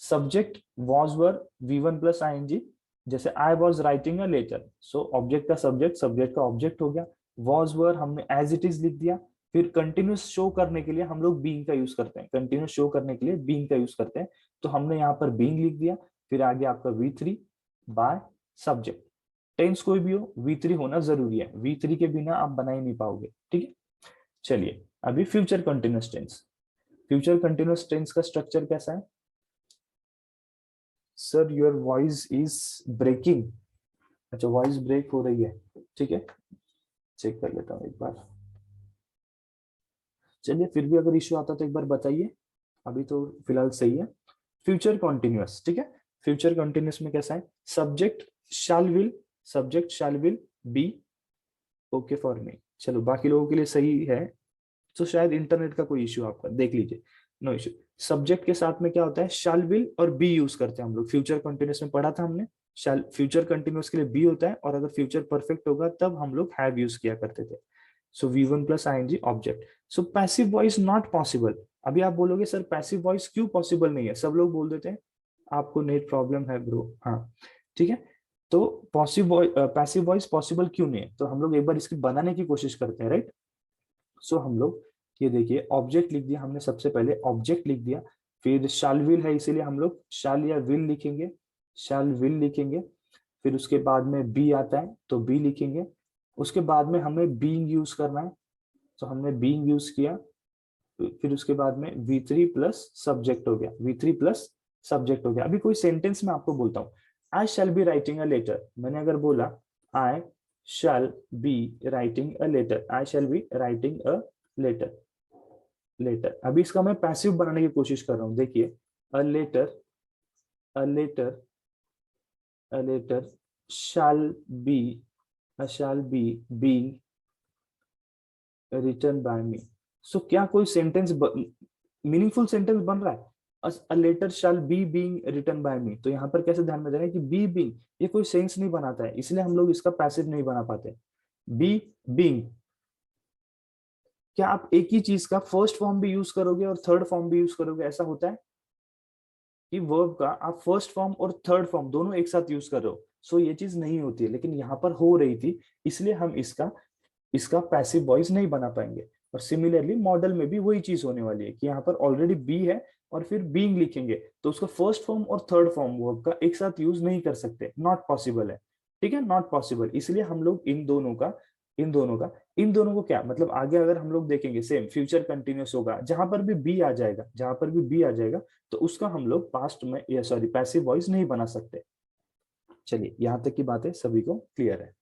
subject was were V1 plus ING। जैसे I was writing a letter, so object का सब्जेक्ट, सब्जेक्ट का ऑब्जेक्ट हो गया। वॉज वर हमने एज इट इज लिख दिया। फिर कंटिन्यूस शो करने के लिए हम लोग बीइंग का यूज करते हैं, कंटिन्यूस शो करने के लिए बीइंग का यूज करते हैं। तो हमने यहाँ पर बीइंग लिख दिया, फिर आगे आपका V3 बाय सब्जेक्ट। टेंस कोई भी हो, V3 होना जरूरी है, V3 के बिना आप बना ही नहीं पाओगे, ठीक है। चलिए अभी future continuous tense. Future continuous tense का स्ट्रक्चर कैसा है। Sir your voice is breaking. अच्छा, वॉइस ब्रेक हो रही है, ठीक है, चेक कर लेता हूँ एक बार। चलिए फिर भी अगर इश्यू आता तो एक बार बताइए, अभी तो फिलहाल सही है। फ्यूचर कॉन्टिन्यूअस, ठीक है। फ्यूचर कॉन्टिन्यूअस में कैसा है, subject shell will be okay for me. चलो बाकी लोगों के लिए सही है, तो शायद इंटरनेट का कोई इश्यू आपका, देख लीजिए, नो इश्यू। सब्जेक्ट के साथ में क्या होता है, शैल विल और बी यूज करते हैं हम लोग। फ्यूचर कंटिन्यूअस में पढ़ा था हमने, शैल फ्यूचर कंटिन्यूअस के लिए बी होता है, और अगर फ्यूचर परफेक्ट होगा तब हम लोग हैव यूज किया करते थे। सो V1 plus ING object. So passive voice not possible. अभी आप बोलोगे सर पैसिव वॉइस क्यों पॉसिबल नहीं है, सब लोग बोल देते हैं आपको नेट प्रॉब्लम है ब्रो, हाँ ठीक है। तो पैसिव वॉइस पॉसिबल क्यों नहीं है, तो हम लोग एक बार इसकी बनाने की कोशिश करते हैं, राइट। सो हम लोग ये देखिए, ऑब्जेक्ट लिख दिया हमने, सबसे पहले ऑब्जेक्ट लिख दिया, फिर शाल विल है इसीलिए हम लोग शाल या विल लिखेंगे, शाल विल लिखेंगे। फिर उसके बाद में बी आता है तो बी लिखेंगे। उसके बाद में हमें बीइंग यूज करना है, तो हमने बीइंग यूज किया। फिर उसके बाद में V3 प्लस सब्जेक्ट हो गया, V3 प्लस सब्जेक्ट हो गया। अभी कोई सेंटेंस में आपको बोलता हूँ, I shall be writing a letter. मैंने अगर बोला I shall be writing a letter, I shall be writing a letter, letter. अभी इसका मैं पैसिव बनाने की कोशिश कर रहा हूँ, देखिए, a letter, a letter, a letter shall be, shall be being written by me. So क्या कोई सेंटेंस मीनिंगफुल सेंटेंस बन रहा है, a letter shall be being written by me. तो यहाँ पर कैसे ध्यान में देना है कि बी बीइंग ये कोई सेंस नहीं बनाता है, इसलिए हम लोग इसका पैसिव नहीं बना पाते। बी बीइंग, क्या आप एक ही चीज का फर्स्ट फॉर्म भी यूज करोगे और थर्ड फॉर्म भी यूज करोगे, ऐसा होता है कि वर्ब का आप फर्स्ट फॉर्म और थर्ड फॉर्म दोनों एक साथ यूज कर रहे हो। सो ये चीज नहीं होती है, लेकिन यहाँ पर हो रही थी, इसलिए हम इसका इसका पैसिव वॉइस नहीं बना पाएंगे। और सिमिलरली मॉडल में भी वही चीज होने वाली है कि यहाँ पर ऑलरेडी बी है और फिर बीइंग लिखेंगे, तो उसका फर्स्ट फॉर्म और थर्ड फॉर्म वर्ब का एक साथ यूज नहीं कर सकते, नॉट पॉसिबल है, ठीक है, नॉट पॉसिबल। इसलिए हम लोग इन दोनों को क्या मतलब, आगे अगर हम लोग देखेंगे सेम फ्यूचर कंटिन्यूअस होगा, जहां पर भी बी आ जाएगा, जहां पर भी बी आ जाएगा, तो उसका हम लोग पास्ट में या सॉरी पैसिव वॉइस नहीं बना सकते। चलिए यहां तक की बातें सभी को क्लियर है।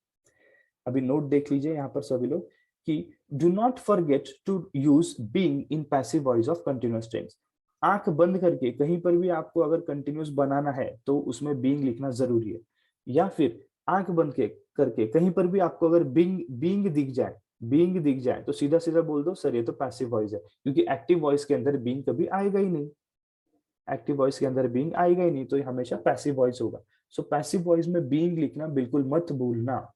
अभी नोट देख लीजिए यहाँ पर सभी लोग कि do not forget to use being in passive voice of continuous tense. आंख बंद करके कहीं पर भी आपको अगर कंटिन्यूअस बनाना है तो उसमें बीइंग लिखना जरूरी है, या फिर आंख बंद करके कहीं पर भी आपको अगर बीइंग दिख जाए तो सीधा सीधा बोल दो सर ये तो पैसिव वॉइस है, क्योंकि एक्टिव वॉइस के अंदर बीइंग कभी आएगा ही नहीं, एक्टिव वॉइस के अंदर बीइंग आएगा ही नहीं, तो ये हमेशा पैसिव वॉइस होगा। सो पैसिव वॉइस में बीइंग लिखना बिल्कुल मत भूलना।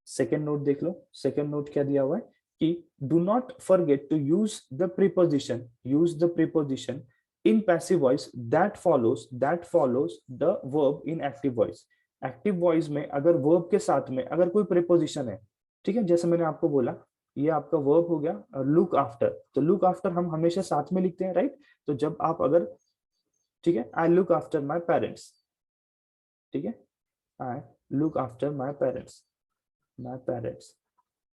सेकेंड नोट देख लो, सेकेंड नोट क्या दिया हुआ है कि do not forget to use the preposition in passive voice that follows the verb in active voice. Active voice में अगर वर्ब के साथ में अगर कोई प्रीपोजिशन है, ठीक है, जैसे मैंने आपको बोला ये आपका वर्ब हो गया लुक आफ्टर, तो लुक आफ्टर हम हमेशा साथ में लिखते हैं, राइट? तो जब आप अगर, ठीक है, I look after my parents, ठीक है, I look after my parents,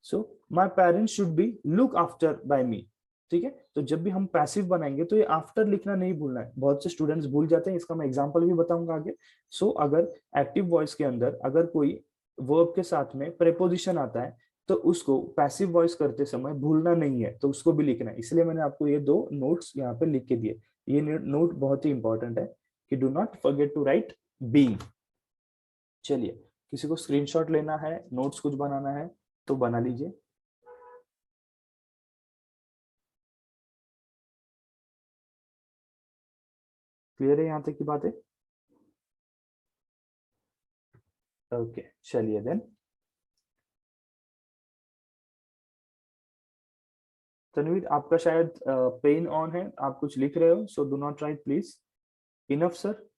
so my parents should be look after by me, ठीक है। तो जब भी हम पैसिव बनाएंगे तो ये आफ्टर लिखना नहीं भूलना है, बहुत से स्टूडेंट्स भूल जाते हैं, इसका मैं एग्जांपल भी बताऊंगा आगे। सो अगर एक्टिव वॉइस के अंदर अगर कोई वर्ब के साथ में प्रेपोजिशन आता है तो उसको पैसिव वॉइस करते समय भूलना नहीं है, तो उसको भी लिखना है। इसलिए मैंने आपको ये 2 नोट्स यहाँ पे लिख के दिए। ये नोट बहुत ही इंपॉर्टेंट है कि do not forget to write being. चलिए, किसी को स्क्रीनशॉट लेना है, नोट्स कुछ बनाना है तो बना लीजिए। क्लियर है यहाँ तक की बातें? ओके, चलिए देन। तनवीर, आपका शायद पेन ऑन है, आप कुछ लिख रहे हो, so do not right please. Enough sir?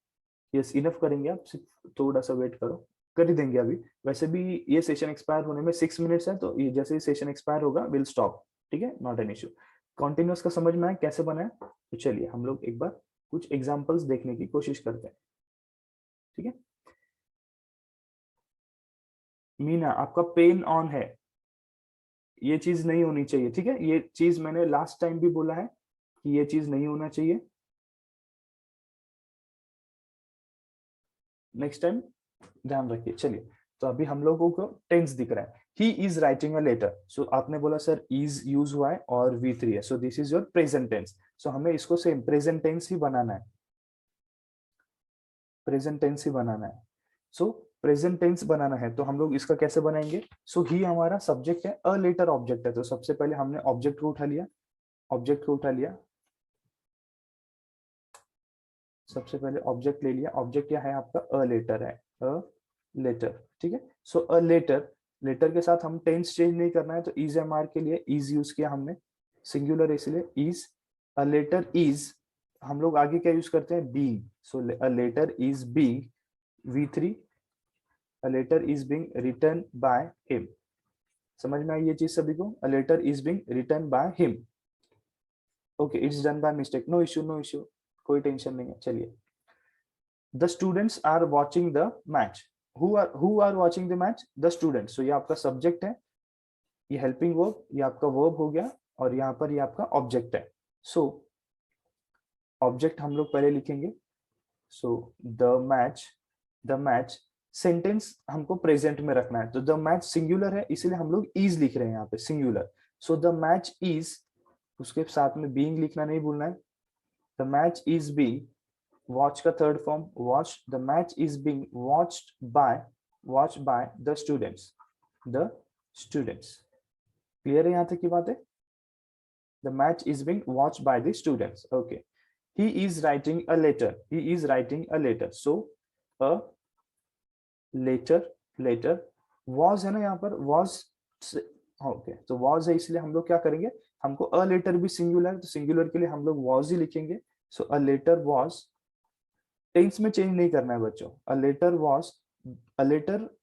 Yes, enough करेंगे आप, सिर्फ थोड़ा सा वेट करो, कर ही देंगे अभी। वैसे भी ये सेशन एक्सपायर होने में 6 मिनट्स है, तो ये जैसे ही सेशन एक्सपायर होगा विल स्टॉप, ठीक है, नॉट एन इश्यू। कॉन्टिन्यूस का समझ में आया कैसे बना है? तो चलिए हम लोग एक बार कुछ एग्जाम्पल्स देखने की कोशिश करते हैं, ठीक है। मीना, आपका पेन ऑन है, ये चीज नहीं होनी चाहिए, ठीक है। ये चीज मैंने लास्ट टाइम भी बोला है कि ये चीज नहीं होना चाहिए, नेक्स्ट टाइम ध्यान रखिए। चलिए, तो अभी हम लोगों को टेंस दिख रहा है, he is writing a letter. So आपने बोला सर इज यूज हुआ है और V3 है, so this is your present tense. So हमें इसको सेम प्रेजेंट टेंस ही बनाना है, प्रेजेंट टेंस ही बनाना है। सो प्रेजेंट टेंस बनाना है तो हम लोग इसका कैसे बनाएंगे? सो ही हमारा सब्जेक्ट है, अ लेटर ऑब्जेक्ट है, तो सबसे पहले हमने ऑब्जेक्ट को उठा लिया, ऑब्जेक्ट को उठा लिया, सबसे पहले ऑब्जेक्ट ले लिया। ऑब्जेक्ट क्या है आपका? अ लेटर है, अ लेटर, ठीक है। सो अ लेटर, लेटर के साथ हम टेंस चेंज नहीं करना है, तो इज एम आर के लिए इज यूज किया हमने, सिंगुलर इसलिए इज। अ लेटर इज, हम लोग आगे क्या यूज करते हैं? Being. So a letter is being V3, a letter is being written by him. समझ में आई ये चीज सभी को? A letter is being written by him. Okay, it's done by mistake, no issue, no issue, कोई टेंशन नहीं है। चलिए, the students are watching the match, who are watching the match? The students। so ये आपका subject है, ये helping verb, ये आपका वर्ब हो गया, और यहाँ पर ये आपका ऑब्जेक्ट है। सो ऑब्जेक्ट हम लोग पहले लिखेंगे, सो द मैच सेंटेंस हमको प्रेजेंट में रखना है, तो द मैच सिंगुलर है इसीलिए हम लोग इज लिख रहे हैं यहाँ पे, singular. So the match is, उसके साथ में बीइंग लिखना नहीं भूलना है। The match is being, watch का third form watch, the match is being watched by the students। Clear है यहाँ तक की बात है? the match is being watched by the students। okay, he is writing a letter, so a letter was है ना, यहाँ पर was, ओके, तो was है इसलिए हम लोग क्या करेंगे, हमको a letter भी सिंगुलर, तो सिंगुलर के लिए हम लोग was ही लिखेंगे। so a letter was, tense में चेंज नहीं करना है बच्चों। A letter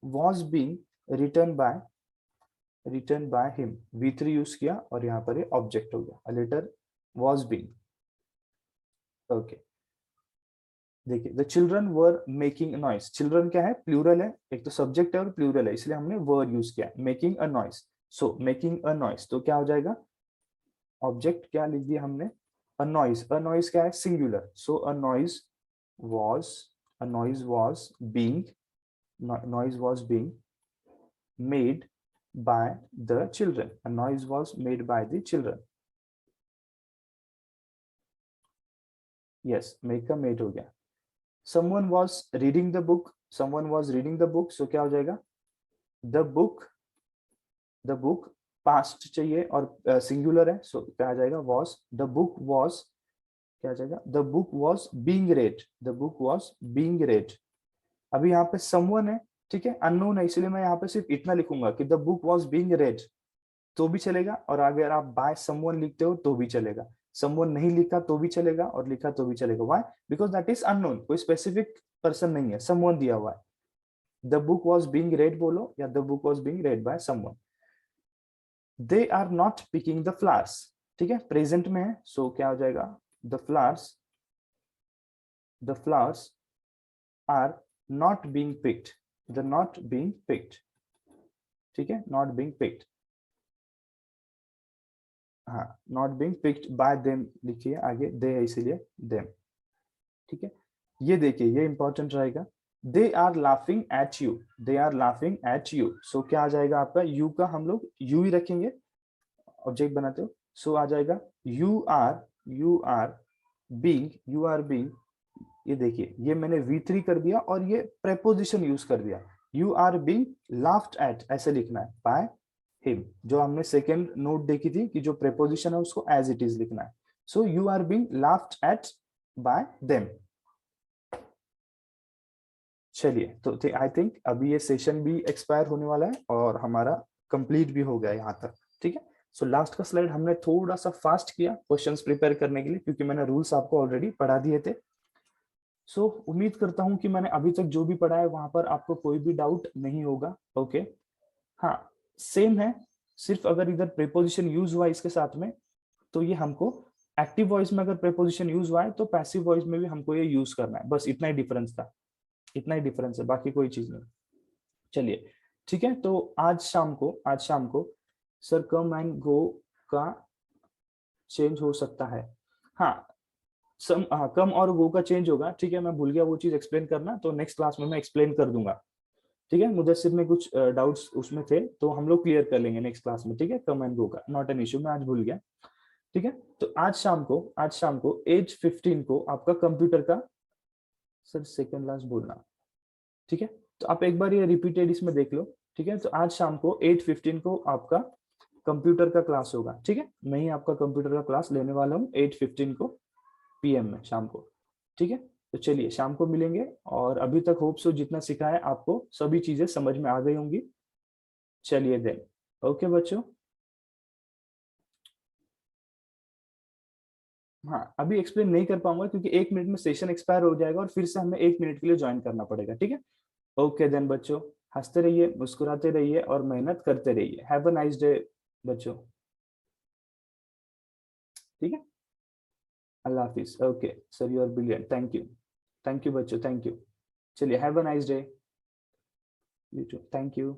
was being written by him, V3 use किया और यहाँ पर ये ऑब्जेक्ट हो गया, a letter was being. Okay, देखिए, the children were making a noise. Children क्या है? प्लूरल है, एक तो सब्जेक्ट है और प्लूरल है, इसलिए हमने वर यूज किया, making a noise. So making a noise, तो क्या हो जाएगा? ऑब्जेक्ट क्या लिख दिया हमने? A noise. अ नॉइज क्या है? Singular. So a noise was being made by the children। a noise was made by the children। yes, make का made हो गया। someone was reading the book, so क्या हो जाएगा? the book past चाहिए और सिंगुलर है, सो क्या आ जाएगा? was। the book was, क्या आ जाएगा? the book was being read। अभी यहाँ पे someone है, ठीक है, अननोन है, इसलिए मैं यहाँ पे सिर्फ इतना लिखूंगा कि the book was being red, तो भी चलेगा, और अगर आप बाय समवन लिखते हो तो भी चलेगा, समवन नहीं लिखा तो भी चलेगा और लिखा तो भी चलेगा। Why? Because that is unknown, कोई स्पेसिफिक पर्सन नहीं है, समवन दिया हुआ है। The book was being read बोलो या the book was being read by someone. They are not picking the flowers, ठीक है, प्रेजेंट में है, सो क्या हो जाएगा, the flowers are not being picked, the not being picked, ठीक है, नॉट बीइंग पिक्ड, हाँ, not being picked by them लिखिए आगे, दे है इसीलिए देम, ठीक है। ये देखिए, ये इंपॉर्टेंट रहेगा, they are laughing at you, they are laughing at you, so क्या आ जाएगा आपका, यू का हम लोग यू ही रखेंगे, ऑब्जेक्ट बनाते हो, सो आ जाएगा यू आर बीइंग, ये देखिए, ये मैंने V3 कर दिया और ये प्रेपोजिशन यूज कर दिया, you are being laughed at, ऐसे लिखना है, बाय हिम, जो हमने सेकेंड नोट देखी थी कि जो प्रेपोजिशन है उसको एज इट इज लिखना है, so you are being laughed at by them. चलिए, तो आई थिंक अभी ये सेशन भी एक्सपायर होने वाला है और हमारा कंप्लीट भी हो गया यहाँ तक, ठीक है। सो लास्ट का स्लाइड हमने थोड़ा सा फास्ट किया क्वेश्चंस प्रिपेयर करने के लिए, क्योंकि मैंने रूल्स आपको ऑलरेडी पढ़ा दिए थे। सो उम्मीद करता हूं कि मैंने अभी तक जो भी पढ़ा है वहां पर आपको कोई भी डाउट नहीं होगा। ओके, हाँ, सेम है, सिर्फ अगर इधर प्रीपोजिशन यूज हुआ इसके साथ में तो ये हमको एक्टिव वॉइस में अगर प्रीपोजिशन यूज हुआ है तो पैसिव वॉइस में भी हमको ये यूज करना है, बस इतना ही डिफरेंस था, इतना ही डिफरेंस है, बाकी कोई चीज नहीं। चलिए, ठीक है, तो आज शाम को सर कम एंड गो का चेंज हो सकता है, हाँ, कम और गो का चेंज होगा, ठीक है, मैं भूल गया वो चीज एक्सप्लेन करना, तो नेक्स्ट क्लास में मैं एक्सप्लेन कर दूंगा, ठीक है। मुदस्सिर में कुछ डाउट्स उसमें थे तो हम लोग क्लियर कर लेंगे नेक्स्ट क्लास में, ठीक है, कम एंड गो का नॉट एन इश्यू, मैं आज भूल गया, ठीक है। तो आज शाम को 8:15 को आपका कंप्यूटर का, सर सेकंड लास्ट बोलना, ठीक है, तो आप एक बार ये रिपीटेड इसमें देख लो, ठीक है। तो आज शाम को 8:15 को आपका कंप्यूटर का क्लास होगा, ठीक है, मैं ही आपका कंप्यूटर का क्लास लेने वाला हूँ 8:15 को PM में शाम को, ठीक है। तो चलिए शाम को मिलेंगे, और अभी तक होप सो जितना सिखा है आपको सभी चीजें समझ में आ गई होंगी। चलिए देन, ओके बच्चों, हाँ, अभी एक्सप्लेन नहीं कर पाऊंगा क्योंकि 1 मिनट में सेशन एक्सपायर हो जाएगा और फिर से हमें 1 मिनट के लिए ज्वाइन करना पड़ेगा, ठीक है। ओके देन बच्चों, हंसते रहिए, मुस्कुराते रहिए और मेहनत करते रहिए। हैव अ नाइस डे बच्चों, ठीक है, अल्लाह हाफिज। Okay sir, you are brilliant, thank you बच्चों, थैंक यू। चलिए, have a nice day, you too, thank you.